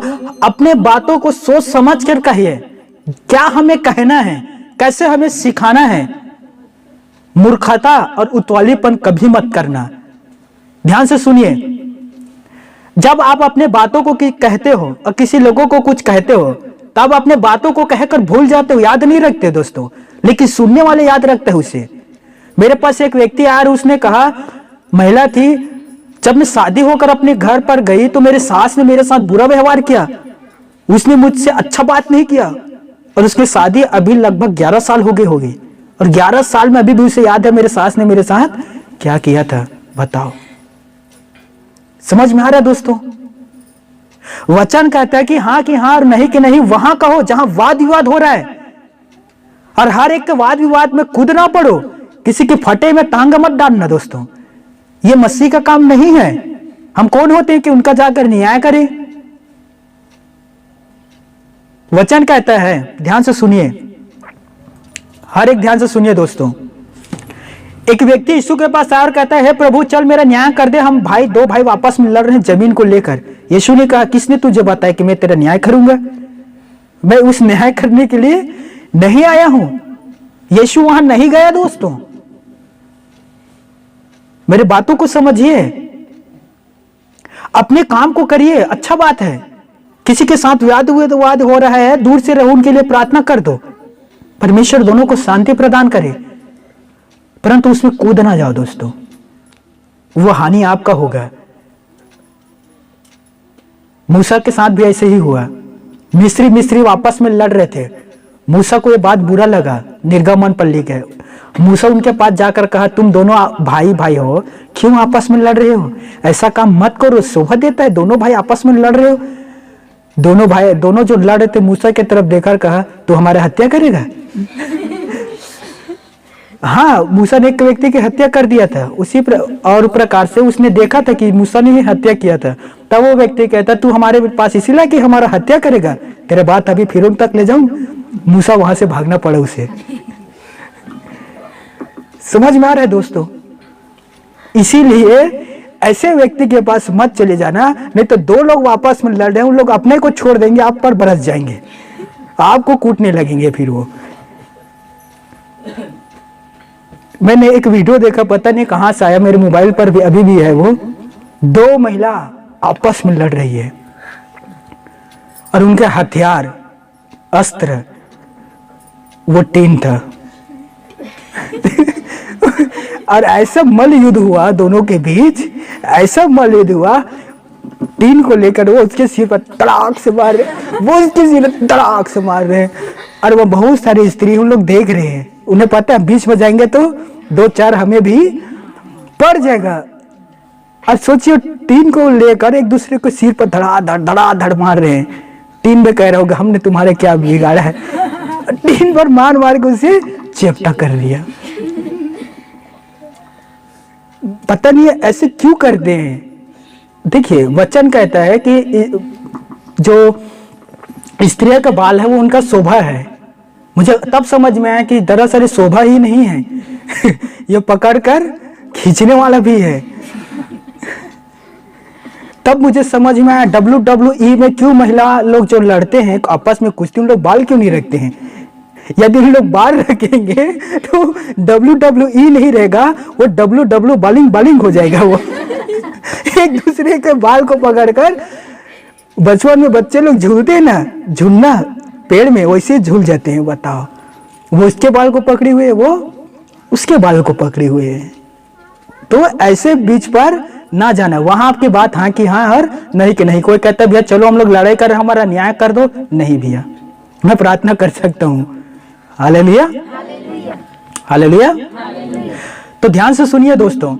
Speaker 1: अपने बातों को सोच समझ कर कहिए। क्या हमें कहना है, कैसे हमें सिखाना है। मूर्खता और उतावलीपन कभी मत करना। ध्यान से सुनिए, जब आप अपने बातों को कहते हो और किसी लोगों को कुछ कहते हो, तब अपने बातों को कहकर भूल जाते हो, याद नहीं रखते दोस्तों, लेकिन सुनने वाले याद रखते हैं उसे। मेरे पास एक व्यक्ति आया और उसने कहा, महिला थी, जब मैं शादी होकर अपने घर पर गई तो मेरे सास ने मेरे साथ बुरा व्यवहार किया, उसने मुझसे अच्छा बात नहीं किया, और उसकी शादी अभी लगभग 11 साल हो गए होगी, और 11 साल में अभी भी उसे याद है मेरे सास ने मेरे साथ क्या किया था। बताओ, समझ में आ रहा है दोस्तों? वचन कहता है कि हाँ और नहीं कि नहीं वहां कहो जहां वाद विवाद हो रहा है, और हर एक के वाद विवाद में कूद ना पड़ो, किसी के फटे में टांग मत डालना। दोस्तों, ये मसीह का काम नहीं है। हम कौन होते हैं कि उनका जाकर न्याय करें? वचन कहता है, ध्यान से सुनिए, हर एक ध्यान से सुनिए दोस्तों। एक व्यक्ति यीशु के पास आया और कहता है, हे प्रभु चल मेरा न्याय कर दे, हम दो भाई आपस में लड़ रहे हैं जमीन को लेकर। यीशु ने कहा, किसने तुझे बताया कि मैं तेरा न्याय करूंगा? मैं उस न्याय करने के लिए नहीं आया हूं। यीशु वहां नहीं गया दोस्तों, मेरे बातों को समझिए, अपने काम को करिए, अच्छा बात है। किसी के साथ वाद हो रहा है, दूर से रहो, उनके लिए प्रार्थना कर दो, परमेश्वर दोनों को शांति प्रदान करे, परंतु उसमें कूद ना जाओ दोस्तों, वो हानि आपका होगा। मूसा के साथ भी ऐसे ही हुआ, मिस्री आपस में लड़ रहे थे। मूसा को ये बात बुरा लगा, निर्गमन पर लिख है। मूसा उनके पास जाकर कहा, तुम दोनों भाई हो, क्यों आपस में लड़ रहे हो? ऐसा काम मत करो, शोभा देता है, दोनों भाई आपस में लड़ रहे हो। दोनों जो लड़ रहे थे मूसा की तरफ देखकर कहा, तू हमारे हत्या करेगा? हाँ, मूसा ने एक व्यक्ति की हत्या कर दिया था, उसी और प्रकार से उसने देखा था कि मूसा ने ही हत्या किया था। तब वो व्यक्ति कहता, तू हमारे पास इसीलिए कि हमारा हत्या करेगा? तेरे बात अभी फिरौन तक ले जाऊं? मूसा वहां से भागना पड़ा उसे। समझ में आ रहा है दोस्तों? इसीलिए ऐसे व्यक्ति के पास मत चले जाना, नहीं तो दो लोग आपस में लड़ रहे हैं, उन लोग अपने को छोड़ देंगे, आप पर बरस जाएंगे, आपको कूटने लगेंगे फिर वो। मैंने एक वीडियो देखा, पता नहीं कहां से आया, मेरे मोबाइल पर भी अभी भी है वो। दो महिला आपस में लड़ रही है और उनके हथियार, अस्त्र, वो टीन था। और ऐसा मल युद्ध हुआ दोनों के बीच, ऐसा मल युद्ध हुआ, टीन को लेकर वो उसके सिर पर तड़ाक से मार रहे, वो उसके सिर पर तड़ाक से मार रहे हैं, और वो बहुत सारी स्त्री उन लोग देख रहे हैं। उन्हें पता है बीच में जाएंगे तो 2-4 हमें भी पड़ जाएगा। और सोचिए, टीन को लेकर एक दूसरे को सिर पर धड़ा मार रहे हैं। टीन में कह रहा होगा, हमने तुम्हारे क्या बिगाड़ा है? टीन पर मार के उसे चेप्टा कर लिया। पता नहीं ऐसे क्यों करते हैं। देखिए, वचन कहता है कि जो स्त्रियों का बाल है वो उनका शोभा है। मुझे तब समझ में आया कि दरअसल शोभा ही नहीं है, ये पकड़कर खींचने वाला भी है। तब मुझे समझ में आया WWE में क्यों महिला लोग जो लड़ते हैं आपस में कुश्ती, उन लोग बाल क्यों नहीं रखते हैं। यदि उन लोग बाल रखेंगे तो WWE नहीं रहेगा, वो WW बालिंग हो जाएगा। वो एक दूसरे के बाल को पकड़कर, बचपन में बच्चे लोग झूलते हैं ना, झूलना पेड़ में, वैसे झूल जाते हैं। बताओ, वो उसके बाल को पकड़ी हुए है, वो उसके बाल को पकड़े हुए है। तो ऐसे बीच पर ना जाना, वहां आपकी बात हाँ कि हाँ और नहीं कि नहीं। कोई कहता भैया चलो हम लोग लड़ाई कर, हमारा न्याय कर दो, नहीं भैया, मैं प्रार्थना कर सकता हूँ। Hallelujah, hallelujah. तो ध्यान से सुनिए दोस्तों,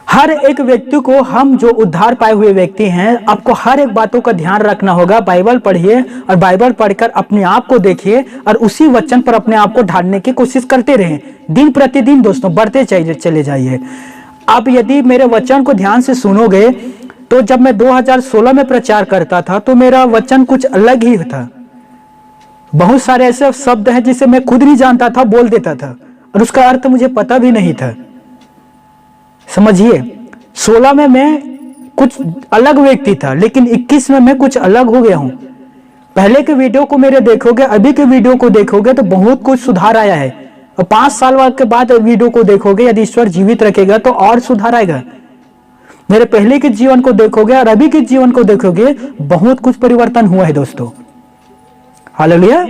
Speaker 1: हर एक व्यक्ति को, हम जो उद्धार पाए हुए व्यक्ति हैं, आपको हर एक बातों का ध्यान रखना होगा। बाइबल पढ़िए और बाइबल पढ़कर अपने आप को देखिए और उसी वचन पर अपने आप को ढालने की कोशिश करते रहें। दिन प्रतिदिन दोस्तों बढ़ते चले जाइए। आप यदि मेरे वचन को ध्यान से सुनोगे तो जब मैं 2016 में प्रचार करता था तो मेरा वचन कुछ अलग ही था। बहुत सारे ऐसे शब्द हैं जिसे मैं खुद नहीं जानता था, बोल देता था और उसका अर्थ मुझे पता भी नहीं था। समझिए, 16 में मैं कुछ अलग व्यक्ति था, लेकिन 21 में मैं कुछ अलग हो गया हूं। पहले के वीडियो को मेरे देखोगे, अभी के वीडियो को देखोगे तो बहुत कुछ सुधार आया है। और 5 साल के बाद वीडियो को देखोगे, यदि ईश्वर जीवित रखेगा तो और सुधार आएगा। मेरे पहले के जीवन को देखोगे और अभी के जीवन को देखोगे, बहुत कुछ परिवर्तन हुआ है दोस्तों। हालेलुया।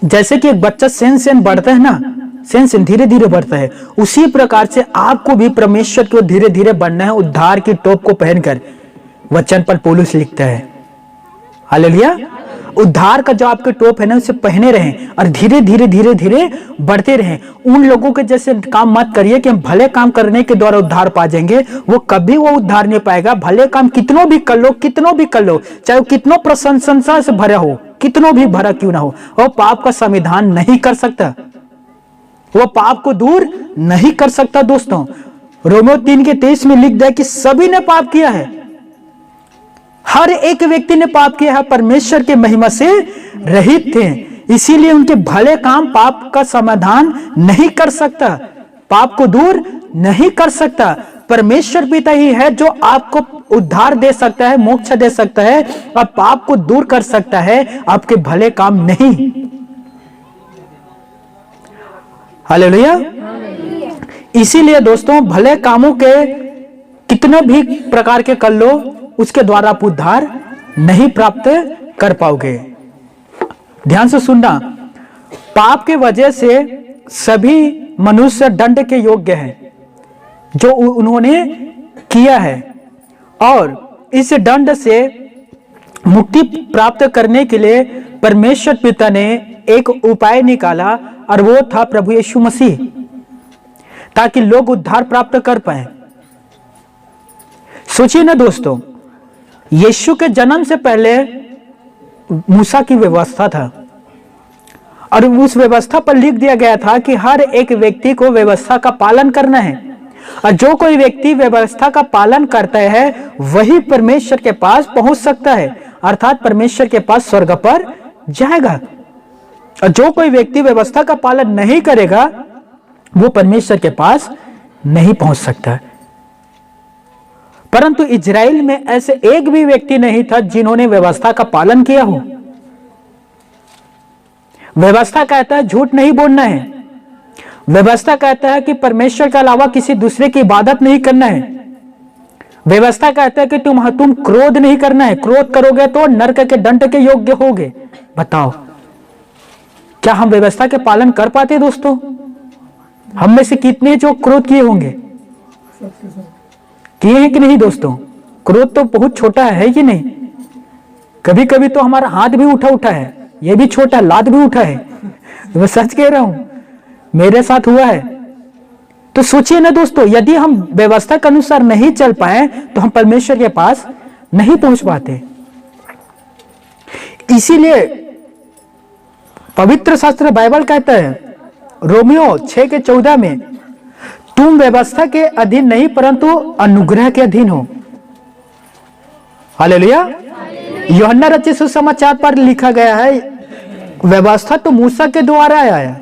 Speaker 1: जैसे कि एक बच्चा सेन बढ़ता है ना, सेंस धीरे धीरे बढ़ता है, उसी प्रकार से आपको भी परमेश्वर को धीरे धीरे बढ़ना है, उद्धार की टोप को पहनकर। वचन पर पौलुस लिखता है, हालेलुया, उद्धार का जो आपके टोप है ना उसे पहने रहें और धीरे धीरे धीरे धीरे बढ़ते रहें। उन लोगों के जैसे काम मत करिए कि हम भले काम करने के द्वारा उद्धार पा जाएंगे, वो कभी वो उद्धार नहीं पाएगा। भले काम कितनों भी कर लो, कितनों भी कर लो, चाहे वो कितनों प्रशंसा से भरा हो, कितनों भी भरा क्यों ना हो, वो पाप का समाधान नहीं कर सकता, वो पाप को दूर नहीं कर सकता। दोस्तों, रोमियो 3:23 में लिख दिया कि सभी ने पाप किया है, हर एक व्यक्ति ने पाप किया है, परमेश्वर के महिमा से रहित थे, इसीलिए उनके भले काम पाप का समाधान नहीं कर सकता, पाप को दूर नहीं कर सकता। परमेश्वर पिता ही है जो आपको उद्धार दे सकता है, मोक्ष दे सकता है और पाप को दूर कर सकता है, आपके भले काम नहीं। हालेलुया। इसीलिए दोस्तों, भले कामों के कितने भी प्रकार के कर लो, उसके द्वारा आप उद्धार नहीं प्राप्त कर पाओगे। ध्यान से सुनना, पाप के वजह से सभी मनुष्य दंड के योग्य हैं जो उन्होंने किया है, और इस दंड से मुक्ति प्राप्त करने के लिए परमेश्वर पिता ने एक उपाय निकाला और वो था प्रभु यीशु मसीह, ताकि लोग उद्धार प्राप्त कर पाए। सोचिए ना दोस्तों, यीशु के जन्म से पहले मूसा की व्यवस्था था और उस व्यवस्था पर लिख दिया गया था कि हर एक व्यक्ति को व्यवस्था का पालन करना है, और जो कोई व्यक्ति व्यवस्था का पालन करता है वही परमेश्वर के पास पहुंच सकता है, अर्थात परमेश्वर के पास स्वर्ग पर जाएगा। और जो कोई व्यक्ति व्यवस्था का पालन नहीं करेगा वो परमेश्वर के पास नहीं पहुंच सकता। परंतु इजराइल में ऐसे एक भी व्यक्ति नहीं था जिन्होंने व्यवस्था का पालन किया हो। व्यवस्था कहता है झूठ नहीं बोलना है, व्यवस्था कहता है कि परमेश्वर के अलावा किसी दूसरे की इबादत नहीं करना है, व्यवस्था कहता है कि तुम क्रोध नहीं करना है, क्रोध करोगे तो नरक के दंड के योग्य होगे। बताओ, क्या हम व्यवस्था के पालन कर पाते दोस्तों? हम में से कितने जो क्रोध किए होंगे? किए हैं कि नहीं दोस्तों? क्रोध तो बहुत छोटा है कि नहीं? कभी कभी तो हमारा हाथ भी उठा है, ये भी छोटा, लात भी उठा है। मैं सच कह रहा हूं, मेरे साथ हुआ है। तो सोचिए ना दोस्तों, यदि हम व्यवस्था के अनुसार नहीं चल पाए तो हम परमेश्वर के पास नहीं पहुंच पाते। इसीलिए पवित्र शास्त्र बाइबल कहता है रोमियो 6:14 में, तुम व्यवस्था के अधीन नहीं परंतु अनुग्रह के अधीन हो। हालेलुया। यूहन्ना रचित सुसमाचार पर लिखा गया है, व्यवस्था तो मूसा के द्वारा आया है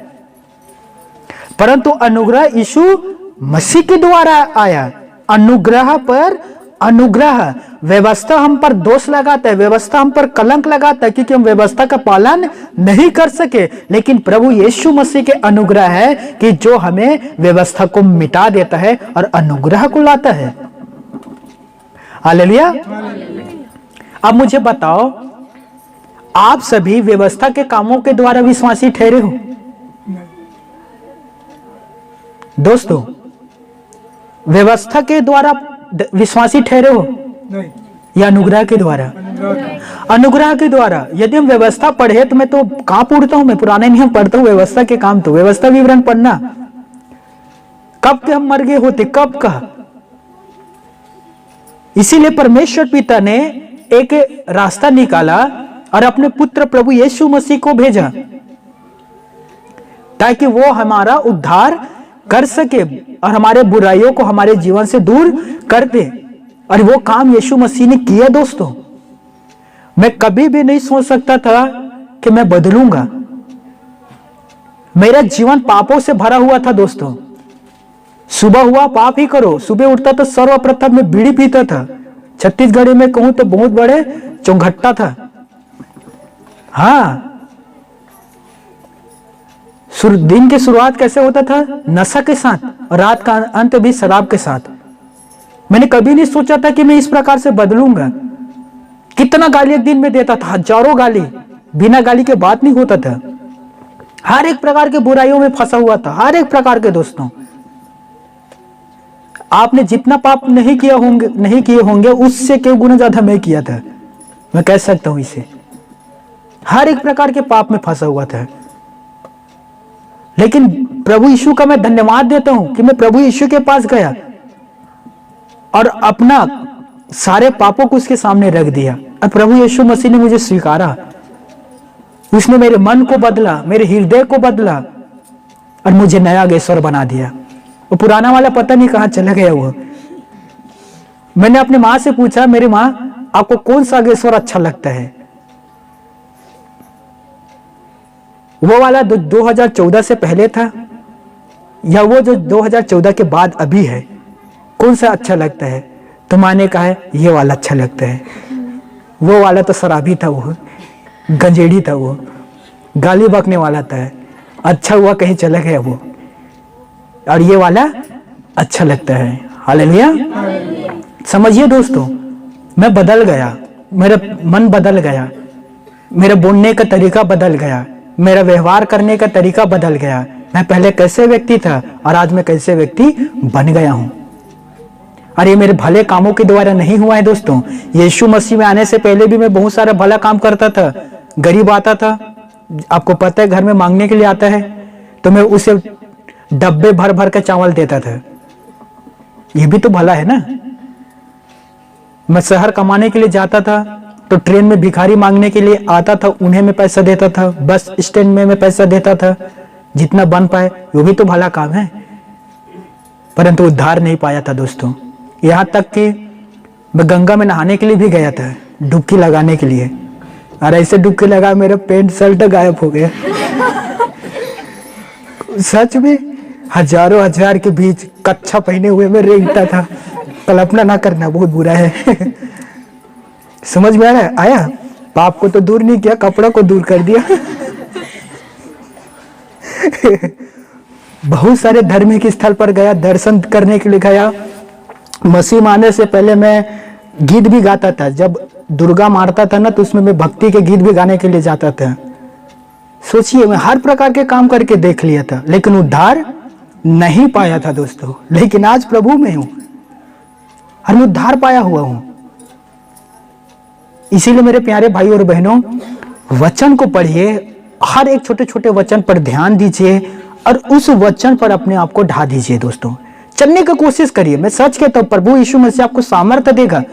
Speaker 1: परंतु अनुग्रह यीशु मसीह के द्वारा आया। अनुग्रह पर अनुग्रह। व्यवस्था हम पर दोष लगाता है, व्यवस्था हम पर कलंक लगाता है क्योंकि हम व्यवस्था का पालन नहीं कर सके, लेकिन प्रभु यीशु मसीह के अनुग्रह है कि जो हमें व्यवस्था को मिटा देता है और अनुग्रह को लाता है। हालेलुया। अब मुझे बताओ, आप सभी व्यवस्था के कामों के द्वारा विश्वासी ठहरे हो? दोस्तों, व्यवस्था के द्वारा विश्वासी ठहरे हो
Speaker 2: नहीं,
Speaker 1: या अनुग्रह के द्वारा? अनुग्रह के द्वारा। यदि हम व्यवस्था पढ़े तो मैं तो कांप उड़ता हूं, मैं पुराने नियम पढ़ता हूं, व्यवस्था के काम तो व्यवस्था विवरण पढ़ना, कब के हम मर गए होते, कब का। इसीलिए परमेश्वर पिता ने एक रास्ता निकाला और अपने पुत्र प्रभु यीशु मसीह को भेजा ताकि वो हमारा उद्धार कर सके और हमारे बुराइयों को हमारे जीवन से दूर कर दे। और वो काम यीशु मसीह ने किया दोस्तों। मैं कभी भी नहीं सोच सकता था कि मैं बदलूंगा। मेरा जीवन पापों से भरा हुआ था दोस्तों। सुबह हुआ पाप ही करो, सुबह उठता तो सर्वप्रथम मैं बीड़ी पीता था। छत्तीसगढ़ी में कहूं तो बहुत बड़े चौंघट्टा था। हाँ, दिन की शुरुआत कैसे होता था? नशा के साथ, और रात का अंत भी शराब के साथ। मैंने कभी नहीं सोचा था कि मैं इस प्रकार से बदलूंगा। कितना गाली एक दिन में देता था, हजारों गाली, बिना गाली के बात नहीं होता था। हर एक प्रकार के बुराइयों में फंसा हुआ था, हर एक प्रकार के। दोस्तों, आपने जितना पाप नहीं किए होंगे उससे कई गुना ज्यादा मैं किया था, मैं कह सकता हूं इसे। हर एक प्रकार के पाप में फंसा हुआ था, लेकिन प्रभु यीशु का मैं धन्यवाद देता हूं कि मैं प्रभु यीशु के पास गया और अपना सारे पापों को उसके सामने रख दिया, और प्रभु यीशु मसीह ने मुझे स्वीकारा। उसने मेरे मन को बदला, मेरे हृदय को बदला और मुझे नया अगेश्वर बना दिया। वो पुराना वाला पता नहीं कहां चला गया वो। मैंने अपने माँ से पूछा, मेरी माँ आपको कौन सा अगेश्वर अच्छा लगता है? वो वाला 2014 से पहले था या वो जो 2014 के बाद अभी है, कौन सा अच्छा लगता है? तो माँ ने कहा है ये वाला अच्छा लगता है। वो वाला तो शराबी था, वो गंजेड़ी था, वो गाली बकने वाला था। अच्छा हुआ कहीं चला गया वो, और ये वाला अच्छा लगता है। हालेलुया। समझिए दोस्तों, मैं बदल गया, मेरा मन बदल गया, मेरा बोलने का तरीका बदल गया, मेरा व्यवहार करने का तरीका बदल गया। मैं पहले कैसे व्यक्ति था और आज मैं कैसे व्यक्ति बन गया हूं। और ये मेरे भले कामों के द्वारा नहीं हुआ है दोस्तों। यीशु मसीह में आने से पहले भी मैं बहुत सारा भला काम करता था। गरीब आता था, आपको पता है, घर में मांगने के लिए आता है, तो मैं उसे डब्बे भर भर के चावल देता था। ये भी तो भला है ना। मैं शहर कमाने के लिए जाता था, तो ट्रेन में भिखारी मांगने के लिए आता था, उन्हें मैं पैसा देता था। बस स्टैंड में मैं पैसा देता था, जितना बन पाए। वो भी तो भला काम है, परंतु उद्धार नहीं पाया था दोस्तों। यहाँ तक कि मैं गंगा में नहाने के लिए भी गया था, डुबकी लगाने के लिए, और ऐसे डुबकी लगा मेरा पैंट शर्ट गायब हो गया। सच में हजारों हजार के बीच कच्छा पहने हुए मैं रेंगता था। कल्पना ना करना, बहुत बुरा है। समझ में आया? पाप को तो दूर नहीं किया, कपड़ा को दूर कर दिया। बहुत सारे धार्मिक स्थल पर गया, दर्शन करने के लिए गया। मसीह माने से पहले मैं गीत भी गाता था। जब दुर्गा मारता था ना, तो उसमें मैं भक्ति के गीत भी गाने के लिए जाता था। सोचिए, मैं हर प्रकार के काम करके देख लिया था, लेकिन उद्धार नहीं पाया था दोस्तों। लेकिन आज प्रभु में हूं और मैं उद्धार पाया हुआ हूं। इसीलिए मेरे प्यारे भाई और बहनों, वचन को पढ़िए, हर एक छोटे छोटे वचन पर ध्यान दीजिए और उस वचन पर अपने आप को ढा दीजिए दोस्तों। चलने की कोशिश करिए। मैं सच कहता हूं, प्रभु यीशु मसीह आपको सामर्थ्य देगा।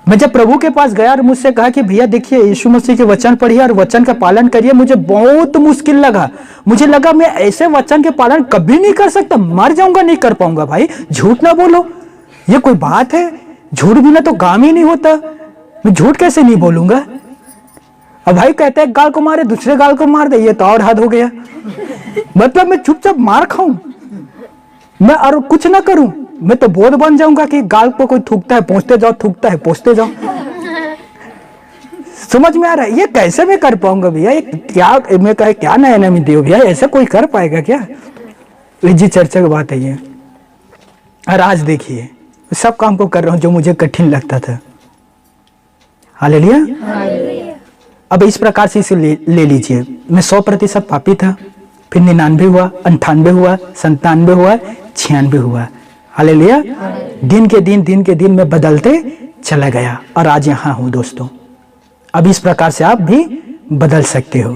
Speaker 1: मैं जब प्रभु के पास गया और मुझसे कहा कि भैया देखिए, यीशु मसीह के वचन पढ़िए और वचन का पालन करिए, मुझे बहुत मुश्किल लगा। मुझे लगा मैं ऐसे वचन के पालन कभी नहीं कर सकता, मर जाऊंगा, नहीं कर पाऊंगा। भाई झूठ ना बोलो, ये कोई बात है? झूठ बिना तो काम ही नहीं होता। मैं झूठ कैसे नहीं बोलूंगा? अब भाई कहते हैं गाल को मारे, दूसरे गाल को मार दे, ये तो और हद हो गया। मतलब मैं चुपचाप मार खाऊं, मैं और कुछ ना करूं, मैं तो बोध बन जाऊंगा कि गाल पर कोई थूकता है पहुंचते जाओ, थूकता है पहुंचते जाओ। समझ में आ रहा है? ये कैसे मैं कर पाऊंगा भैया? ये क्या मैं कहे, क्या नया नया देव भैया, ऐसा कोई कर पाएगा क्या? जी चर्चा की बात है ये। और आज देखिए, सब काम को कर रहा हूं जो मुझे कठिन लगता था। हालेलुया। अब इस प्रकार से इसे ले लीजिए। मैं 100% पापी था, फिर 99 हुआ, 98 हुआ, 97 हुआ, 96 हुआ। हालेलुया। दिन के दिन मैं बदलते चला गया और आज यहां हूं दोस्तों। अब इस प्रकार से आप भी बदल सकते हो।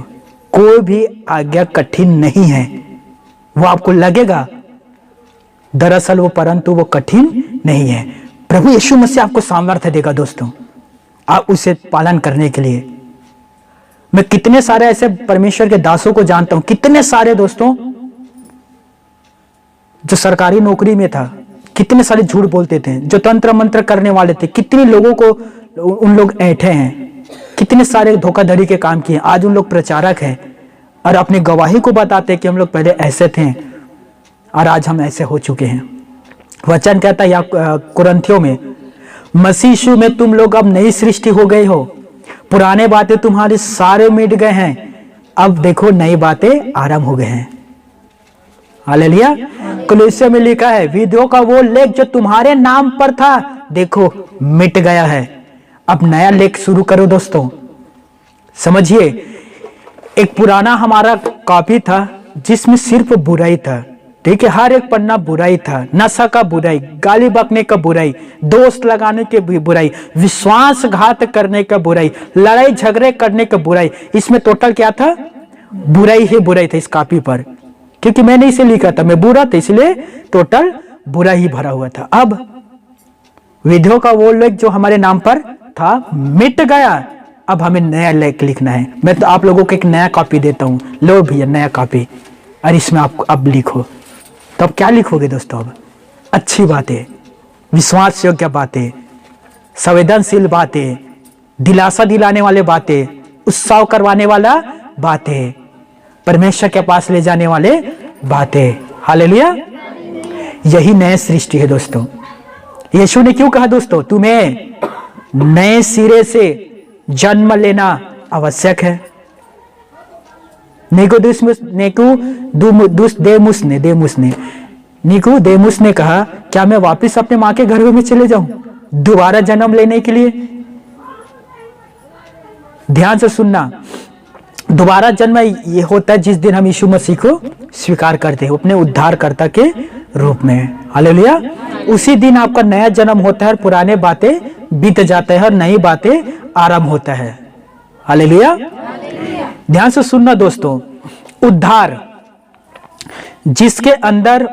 Speaker 1: कोई भी आज्ञा कठिन नहीं है। वो आपको लगेगा, दरअसल वो, परंतु वो कठिन नहीं है। प्रभु यीशु मसीह आपको सामर्थ्य देगा दोस्तों, आप उसे पालन करने के लिए। मैं कितने सारे ऐसे परमेश्वर के दासों को जानता हूं, कितने सारे दोस्तों जो सरकारी नौकरी में था, कितने सारे झूठ बोलते थे, जो तंत्र मंत्र करने वाले थे, कितने लोगों को उन लोग ऐंठे हैं, कितने सारे धोखाधड़ी के काम किए। आज उन लोग प्रचारक हैं और अपनी गवाही को बताते हैं कि हम लोग पहले ऐसे थे और आज हम ऐसे हो चुके हैं। वचन कहता है कुरिन्थियों में, मसीह यीशु में तुम लोग अब नई सृष्टि हो गए हो, पुराने बातें तुम्हारे सारे मिट गए हैं, अब देखो नई बातें आरंभ हो गए हैं। हालेलुया। कलीसिया में लिखा है, विधियों का वो लेख जो तुम्हारे नाम पर था, देखो मिट गया है, अब नया लेख शुरू करो दोस्तों। समझिए, एक पुराना हमारा कॉपी था जिसमें सिर्फ बुराई था, ठीक है, हर एक पन्ना बुराई था, नशा का बुराई, गाली बकने का बुराई, दोस्त लगाने के बुराई, विश्वासघात करने का बुराई, लड़ाई झगड़े करने का बुराई। इसमें टोटल क्या था? बुराई ही बुराई था इस कॉपी पर, क्योंकि मैंने इसे लिखा था, मैं बुरा था इसलिए टोटल बुरा ही भरा हुआ था। अब विधियों का वो लेख जो हमारे नाम पर था मिट गया, अब हमें नया लेख लिखना है। मैं तो आप लोगों को एक नया कॉपी देता हूं, लो भैया नया कॉपी, और इसमें आप अब लिखो। तो अब क्या लिखोगे दोस्तों? अब अच्छी बातें, विश्वास योग्य बातें, संवेदनशील बातें, दिलासा दिलाने वाले बातें, उत्साह करवाने वाला बातें, परमेश्वर के पास ले जाने वाले बातें। हालेलुया। यही नए सृष्टि है दोस्तों। यीशु ने क्यों कहा दोस्तों, तुम्हें नए सिरे से जन्म लेना आवश्यक है। निकोदेमुस ने कहा, क्या मैं वापस अपने माँ के गर्भ में चले जाऊं दोबारा जन्म लेने के लिए? ध्यान से सुनना, दोबारा जन्म ये होता है जिस दिन हम यीशु मसीह को स्वीकार करते हैं अपने उद्धारकर्ता के रूप में। हालेलुया। उसी दिन आपका नया जन्म होता है, पुराने बातें बीत जाते हैं और नई बातें आरंभ होता है। हालेलुया। ध्यान से सुनना दोस्तों, उद्धार जिसके अंदर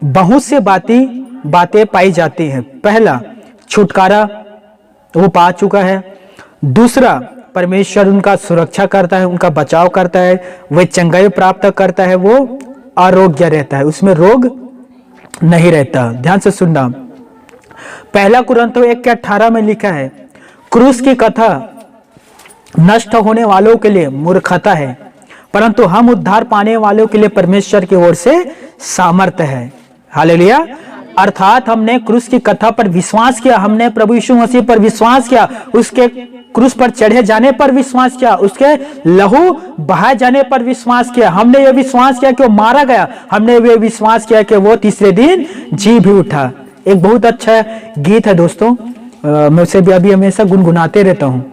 Speaker 1: बहुत से बातें पाई जाती हैं। पहला, छुटकारा वो पा चुका है। दूसरा, परमेश्वर उनका सुरक्षा करता है, उनका बचाव करता है, वह चंगाई प्राप्त करता है, वो आरोग्य रहता है, उसमें रोग नहीं रहता। ध्यान से सुनना, पहला कुरिन्थियों 1:18 में लिखा है, क्रूस की कथा नष्ट होने वालों के लिए मूर्खता है, परंतु हम उद्धार पाने वालों के लिए परमेश्वर की ओर से सामर्थ्य है। हालेलुया। अर्थात हमने क्रूस की कथा पर विश्वास किया, हमने प्रभु यीशु मसीह पर विश्वास किया, उसके क्रूस पर चढ़े जाने पर विश्वास किया, उसके लहू बहाए जाने पर विश्वास किया, हमने ये विश्वास किया कि वो मारा गया, हमने ये विश्वास किया कि वो तीसरे दिन जी भी उठा। एक बहुत अच्छा गीत है दोस्तों, मैं उसे भी अभी हमेशा गुनगुनाते रहता हूँ।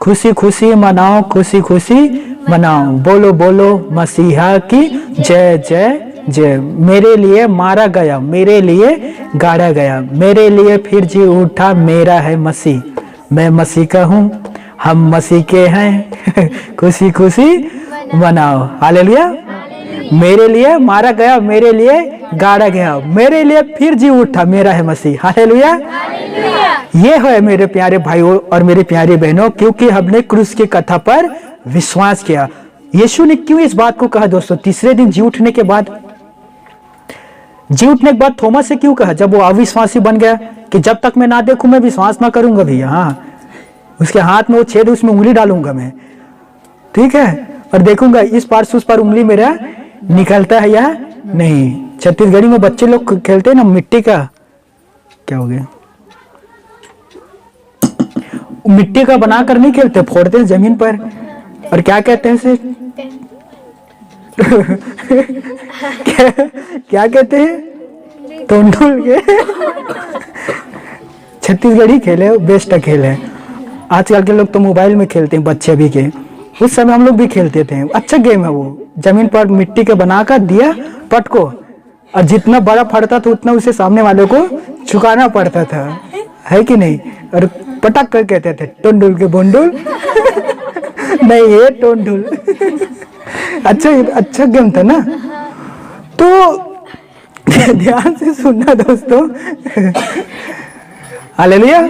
Speaker 1: खुशी खुशी मनाओ, खुशी खुशी मनाओ, बोलो बोलो मसीहा की जय जय जय। मेरे लिए मारा गया, मेरे लिए गाड़ा गया, मेरे लिए फिर जी उठा, मेरा है मसीह, मैं मसीह का हूँ, हम मसीह के हैं, खुशी खुशी मनाओ। हालेलुया। मेरे लिए मारा गया, मेरे लिए गाड़ा गया, मेरे लिए फिर जी उठा, मेरा है मसीह। हालेलुया। ये है मेरे प्यारे भाइयों और मेरे प्यारे बहनों, क्योंकि हमने क्रूस की कथा पर विश्वास किया। यीशु ने क्यों इस बात को कहा दोस्तों? तीसरे दिन जी उठने के बाद, जी उठने के बाद थोमस से क्यों कहा, जब वो अविश्वासी बन गया कि जब तक मैं ना देखूं मैं विश्वास ना करूंगा भैया। हाँ, उसके हाथ में वो छेद, उसमें उंगली डालूंगा मैं, ठीक है, और देखूंगा इस पार से उस पार उंगली मेरा निकलता है या नहीं। छत्तीसगढ़ी में बच्चे लोग खेलते हैं ना मिट्टी का, क्या हो गया, मिट्टी का बनाकर नहीं खेलते, फोड़ते हैं जमीन पर, और क्या कहते हैं इसे क्या कहते हैं, टोंडुल के। छत्तीसगढ़ी खेले बेस्ट खेल है। आजकल के लोग तो मोबाइल में खेलते हैं, बच्चे भी के, उस समय हम लोग भी खेलते थे। अच्छा गेम है वो, जमीन पर मिट्टी के बनाकर दिया पटको, और जितना बड़ा फटता था उतना उसे सामने वाले को चुकाना पड़ता था, है कि नहीं, और पटक कर कहते थे टोंडुल के बोंडुल। नहीं, ये टोंडुल। अच्छा गेम था ना। तो ध्यान से सुनना दोस्तों, हालेलुया।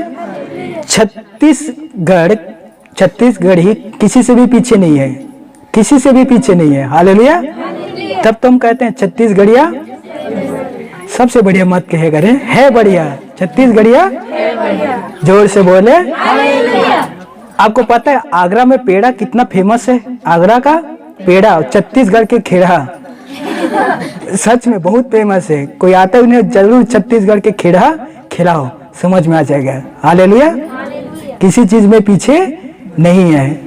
Speaker 1: छत्तीसगढ़ ही किसी से भी पीछे नहीं है, किसी से भी पीछे नहीं है। हालेलुया। तब तुम कहते हैं छत्तीसगढ़िया सबसे बढ़िया मत कहे करे, है बढ़िया, छत्तीसगढ़िया जोर से बोले। आपको पता है आगरा में पेड़ा कितना फेमस है? आगरा का पेड़ा, छत्तीसगढ़ के खेड़ा, सच में बहुत फेमस है। कोई आता है उन्हें जरूर छत्तीसगढ़ के खेड़ा खिलाओ, समझ में आ जाएगा। हालेलुया। किसी चीज में पीछे नहीं है।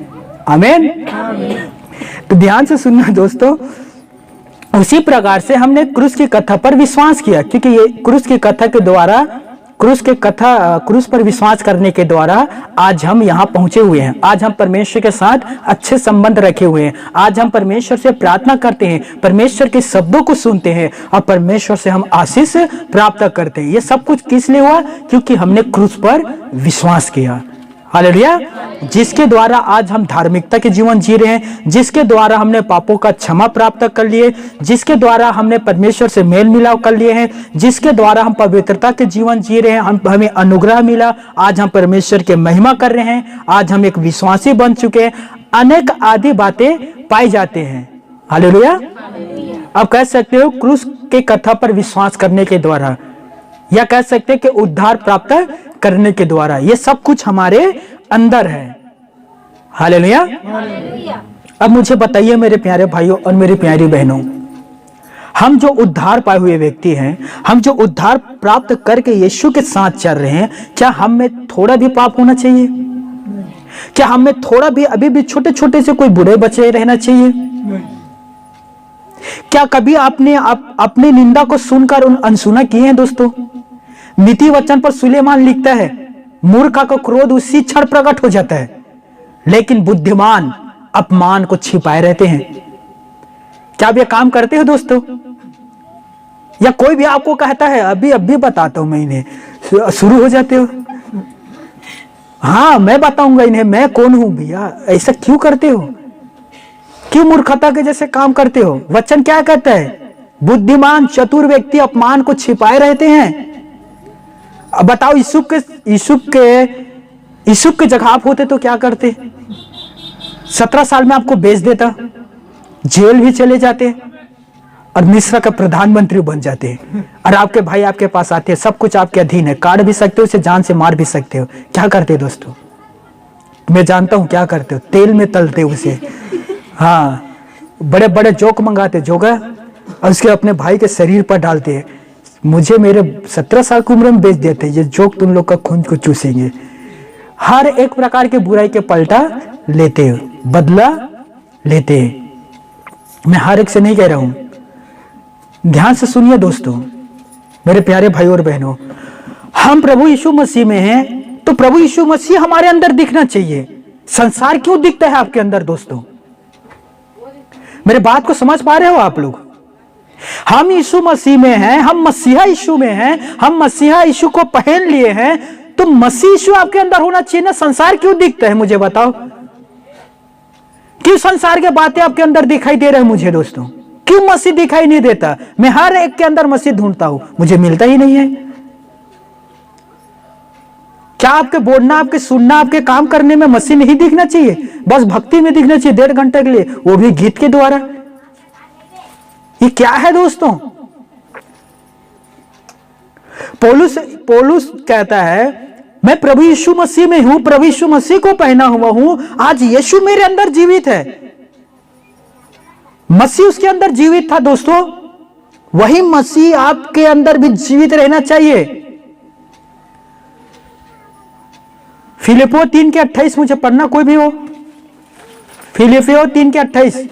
Speaker 1: आमीन। तो ध्यान से सुनना दोस्तों, उसी प्रकार से हमने क्रूस की कथा पर विश्वास किया, क्योंकि ये क्रूस की कथा के द्वारा क्रूस के कथा, क्रूस पर विश्वास करने के द्वारा आज हम यहाँ पहुंचे हुए हैं। आज हम परमेश्वर के साथ अच्छे संबंध रखे हुए हैं। आज हम परमेश्वर से प्रार्थना करते हैं, परमेश्वर के शब्दों को सुनते हैं और परमेश्वर से हम आशीष प्राप्त करते हैं। ये सब कुछ किस लिए हुआ? क्योंकि हमने क्रूस पर विश्वास किया। हालेलुया। जिसके द्वारा आज हम धार्मिकता के जीवन जी रहे हैं, जिसके द्वारा हमने पापों का क्षमा प्राप्त कर लिए, जिसके द्वारा हमने परमेश्वर से मेल मिलाव कर लिए हैं, जिसके द्वारा हम पवित्रता के जीवन जी रहे हैं, हमें अनुग्रह मिला। आज हम परमेश्वर के महिमा कर रहे हैं। आज हम एक विश्वासी बन चुके हैं। अनेक आदि बातें पाई जाते हैं। हालेलुया। आप कह सकते हो क्रूस के कथा पर विश्वास करने के द्वारा, या कह सकते हैं कि उद्धार प्राप्त करने के द्वारा, ये सब कुछ हमारे अंदर है। हालेलुया। अब मुझे बताइए मेरे प्यारे भाइयों और मेरी प्यारी बहनों, हम जो उद्धार पाए हुए व्यक्ति हैं, हम जो उद्धार प्राप्त करके यीशु के साथ चल रहे हैं, क्या हम में थोड़ा भी पाप होना चाहिए? क्या हम में थोड़ा भी अभी भी छोटे छोटे से कोई बुरे बचे रहना चाहिए? क्या कभी आपने अपनी निंदा को सुनकर उन अनसुना किए हैं? दोस्तों, नीति वचन पर सुलेमान लिखता है, मूर्ख का क्रोध उसी क्षण प्रकट हो जाता है, लेकिन बुद्धिमान अपमान को छिपाए रहते हैं। क्या आप ये काम करते हो दोस्तों? या कोई भी आपको कहता है अभी बताता हूं मैं इन्हें, शुरू हो जाते हो, हाँ मैं बताऊंगा इन्हें मैं कौन हूं। भैया ऐसा क्यों करते हो? क्यों मूर्खता के जैसे काम करते हो? वचन क्या कहता है? बुद्धिमान चतुर व्यक्ति अपमान को छिपाए रहते हैं। अब बताओ, यूसुफ के जगह आप होते तो क्या करते? 17 साल में आपको बेच देता, जेल भी चले जाते और मिस्र का प्रधानमंत्री बन जाते, और आपके भाई आपके पास आते हैं, सब कुछ आपके अधीन है, काट भी सकते हो, उसे जान से मार भी सकते हो। क्या करते दोस्तों? मैं जानता हूं क्या करते हो, तेल में तलते उसे, हाँ बड़े बड़े जोक मंगाते, जोगा, और उसके अपने भाई के शरीर पर डालते हैं। मुझे मेरे 17 साल की उम्र में बेच देते, ये जोक तुम लोग का खून को चूसेंगे। हर एक प्रकार के बुराई के पलटा लेते हो, बदला लेते हैं। मैं हर एक से नहीं कह रहा हूं, ध्यान से सुनिए दोस्तों, मेरे प्यारे भाई और बहनों, हम प्रभु यीशु मसीह में हैं तो प्रभु यीशु मसीह हमारे अंदर दिखना चाहिए। संसार क्यों दिखता है आपके अंदर? दोस्तों, मेरे बात को समझ पा रहे हो आप लोग? हम यीशु मसीह में हैं, हम मसीहा यीशु में हैं, हम मसीहा यीशु को पहन लिए हैं, तो मसीह यीशु आपके अंदर होना चाहिए ना। संसार क्यों दिखता है मुझे बताओ? क्यों संसार के बातें आपके अंदर दिखाई दे रहे हैं मुझे दोस्तों? क्यों मसीह दिखाई नहीं देता? मैं हर एक के अंदर मसीह ढूंढता हूं, मुझे मिलता ही नहीं है। क्या आपके बोलना, आपके सुनना, आपके काम करने में मसीह नहीं दिखना चाहिए? बस भक्ति में दिखना चाहिए 1.5 घंटे के लिए, वो भी गीत के द्वारा। ये क्या है दोस्तों? पौलुस कहता है, मैं प्रभु यीशु मसीह में हूं, प्रभु यीशु मसीह को पहना हुआ हूं। आज यीशु मेरे अंदर जीवित है, मसीह उसके अंदर जीवित था दोस्तों, वही मसीह आपके अंदर भी जीवित रहना चाहिए। फिलिपियों 3:28 मुझे पढ़ना कोई भी हो, फिलिपियों 3:28।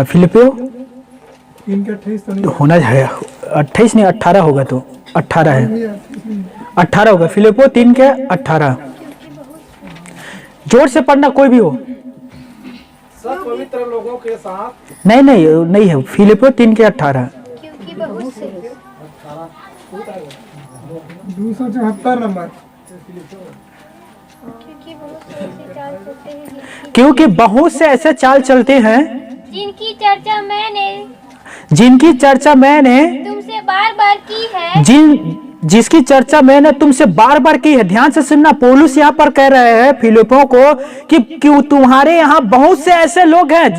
Speaker 1: फिलिपियो
Speaker 2: 3:28
Speaker 1: होना है, 28 नहीं 18 होगा, तो 18 है, 18 होगा। फिलिपियो 3:18, जोर से पढ़ना कोई भी हो।
Speaker 2: सब पवित्र लोगों के साथ,
Speaker 1: नहीं है, फिलिपियो 3:18।
Speaker 3: क्योंकि बहुत से
Speaker 2: 274 नंबर,
Speaker 1: क्योंकि बहुत से ऐसे चाल चलते हैं
Speaker 3: जिनकी चर्चा मैंने तुमसे बार बार की है,
Speaker 1: जिसकी चर्चा मैंने तुमसे बार बार की है। ध्यान से सुनना, पौलुस यहाँ पर कह रहे हैं फिलिपियों को कि तुम्हारे यहाँ बहुत से ऐसे लोग हैं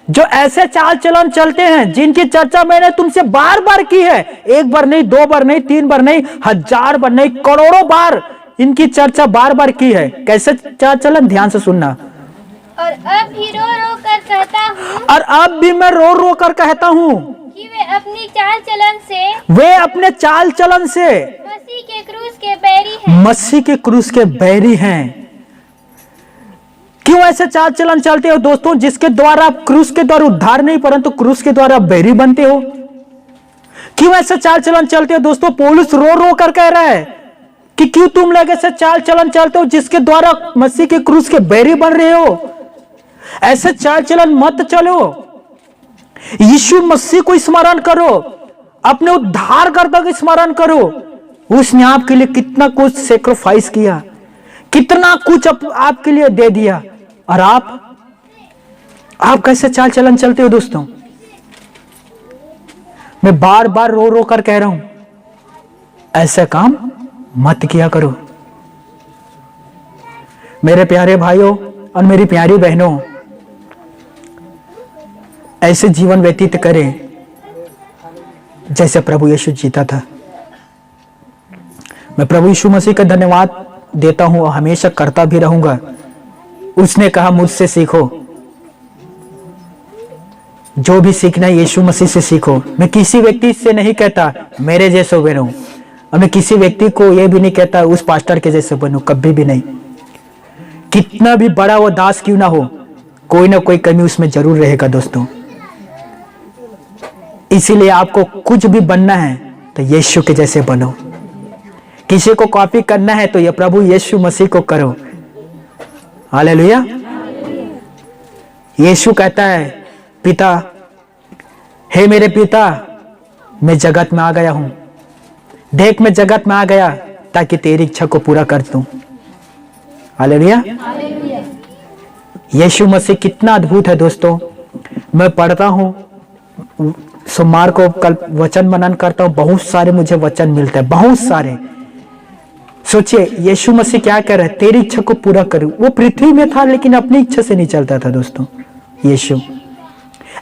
Speaker 1: जो ऐसे चाल चलन चलते हैं जिनकी चर्चा मैंने तुमसे बार बार की है। 1 बार नहीं, 2 बार नहीं, 3 बार नहीं, 1000 बार नहीं, करोड़ों बार इनकी चर्चा बार बार की है। कैसे चाल चलन? ध्यान से सुनना,
Speaker 3: और अब भी रो रो कर कहता हूँ
Speaker 1: और अब भी मैं रो रो कर कहता हूँ
Speaker 3: कि वे अपनी चाल चलन से
Speaker 1: वे अपने चाल चलन से
Speaker 3: मसीह के क्रूस के बैरी हैं।
Speaker 1: मसीह के क्रूस के बैरी हैं। क्यों ऐसे चाल चलन चलते हो दोस्तों, जिसके द्वारा आप क्रूस के द्वारा उद्धार नहीं परंतु क्रूस के द्वारा बैरी बनते हो? क्यों ऐसे चाल चलन चलते हो दोस्तों? पौलुस रो रो कर कह रहा है कि क्यों तुम लोग ऐसे चाल चलन चलते हो जिसके द्वारा मसीह के क्रूस के बैरी बन रहे हो? ऐसे चाल चलन मत चलो। यीशु मसीह को स्मरण करो, अपने उद्धारकर्ता को स्मरण करो। उसने आपके लिए कितना कुछ सेक्रीफाइस किया, कितना कुछ आपके लिए दे दिया, और आप कैसे चाल चलन चलते हो दोस्तों? मैं बार बार रो रो कर कह रहा हूं, ऐसा काम मत किया करो। मेरे प्यारे भाइयों और मेरी प्यारी बहनों, ऐसे जीवन व्यतीत करें जैसे प्रभु यीशु जीता था। मैं प्रभु यीशु मसीह का धन्यवाद देता हूं और हमेशा करता भी रहूंगा। उसने कहा मुझसे सीखो, जो भी सीखना है यीशु मसीह से सीखो। मैं किसी व्यक्ति से नहीं कहता मेरे जैसे बनो, और मैं किसी व्यक्ति को यह भी नहीं कहता उस पास्टर के जैसे बनो, कभी भी नहीं। कितना भी बड़ा वो दास क्यों ना हो, कोई ना कोई कमी उसमें जरूर रहेगा दोस्तों। इसीलिए आपको कुछ भी बनना है तो यीशु के जैसे बनो। किसी को कॉपी करना है तो यह प्रभु यीशु मसीह को करो। हालेलुया। यीशु कहता है, पिता, हे मेरे पिता, मैं जगत में आ गया हूं। देख, मैं जगत में आ गया ताकि तेरी इच्छा को पूरा कर दूं। हालेलुया। यीशु मसीह कितना अद्भुत है दोस्तों। मैं पढ़ता हूं, सोमवार को कल वचन मनन करता हूं, बहुत सारे मुझे वचन मिलते हैं, बहुत सारे। सोचिए यीशु मसीह क्या कह रहे हैं, तेरी इच्छा को पूरा करूं। वो पृथ्वी में था लेकिन अपनी इच्छा से नहीं चलता था दोस्तों। यीशु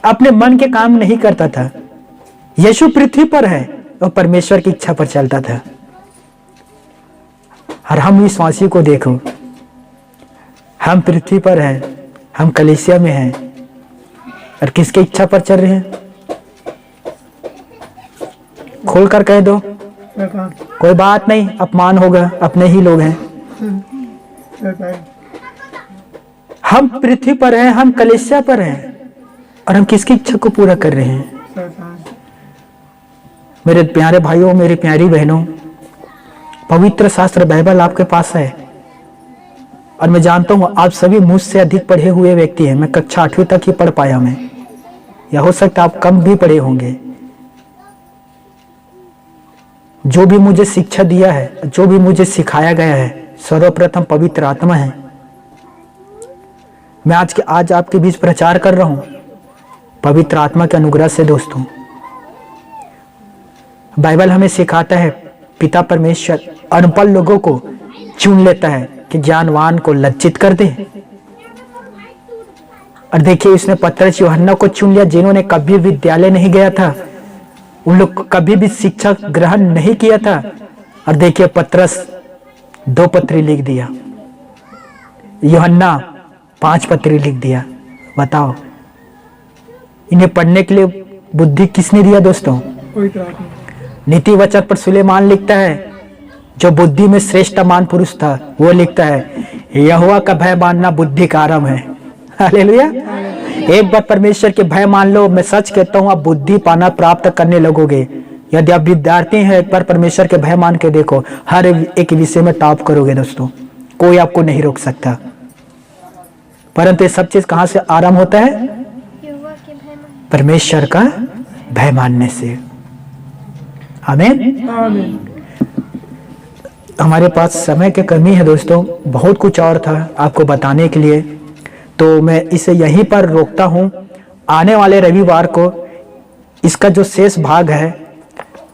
Speaker 1: अपने मन के काम नहीं करता था। यीशु पृथ्वी पर है और परमेश्वर की इच्छा पर चलता था। और हम विश्वासी को देखो, हम पृथ्वी पर हैं, हम कलीसिया में हैं, और किसकी इच्छा पर चल रहे हैं? खोलकर कह दो, कोई बात नहीं, अपमान होगा, अपने ही लोग हैं। हम पृथ्वी पर हैं, हम कलीसिया पर हैं, और हम किसकी इच्छा को पूरा कर रहे हैं? मेरे प्यारे भाइयों, मेरी प्यारी बहनों, पवित्र शास्त्र बाइबल आपके पास है, और मैं जानता हूं आप सभी मुझसे अधिक पढ़े हुए व्यक्ति हैं। मैं कक्षा 8वीं तक ही पढ़ पाया मैं, या हो सकता आप कम भी पढ़े होंगे। जो भी मुझे शिक्षा दिया है, जो भी मुझे सिखाया गया है, सर्वप्रथम पवित्र आत्मा है। मैं आज आपके बीच प्रचार कर रहा हूं पवित्र आत्मा के अनुग्रह से दोस्तों। बाइबल हमें सिखाता है पिता परमेश्वर अनपढ़ लोगों को चुन लेता है कि ज्ञानवान को लज्जित कर दे। और देखिए, उसने पतरस यूहन्ना को चुन लिया जिन्होंने कभी विद्यालय नहीं गया था, उन लोग कभी भी शिक्षा ग्रहण नहीं किया था। और देखिए, पतरस 2 पत्री लिख दिया, यूहन्ना 5 पत्री लिख दिया। बताओ, इन्हें पढ़ने के लिए बुद्धि किसने दिया दोस्तों? नीति वचन पर सुलेमान लिखता है, जो बुद्धि में श्रेष्ठ मान पुरुष था, वो लिखता है यहोवा का भय मानना बुद्धि का आरंभ है। हालेलुया। एक बार परमेश्वर के भय मान लो, मैं सच कहता हूं आप बुद्धि पाना प्राप्त करने लगोगे। यदि आप विद्यार्थी हैं, एक बार परमेश्वर के भय मान के देखो, हर एक विषय में टॉप करोगे दोस्तों, कोई आपको नहीं रोक सकता। परंतु ये सब चीज कहां से आरंभ होता है? परमेश्वर का भय मानने से। आमीन। हमारे पास समय की कमी है दोस्तों, बहुत कुछ और था आपको बताने के लिए, तो मैं इसे यहीं पर रोकता हूं। आने वाले रविवार को इसका जो शेष भाग है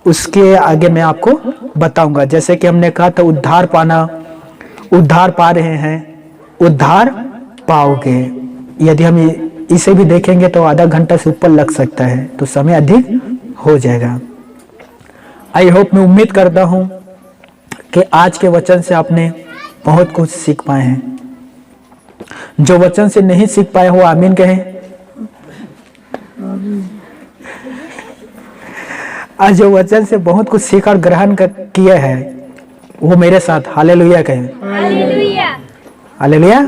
Speaker 1: उसके आगे मैं आपको बताऊंगा। जैसे कि हमने कहा था, उद्धार पाना, उद्धार पा रहे हैं, उद्धार पाओगे। यदि हम इसे भी देखेंगे तो आधा घंटा से ऊपर लग सकता है, तो समय अधिक हो जाएगा। आई होप, मैं उम्मीद करता हूं कि आज के वचन से आपने बहुत कुछ सीख पाए हैं। जो वचन से नहीं सीख पाए हो आमीन कहें। आज जो वचन से बहुत कुछ सीख और ग्रहण किया है वो मेरे साथ हालेलुया कहें।
Speaker 3: हालेलुया।
Speaker 1: हालेलुया।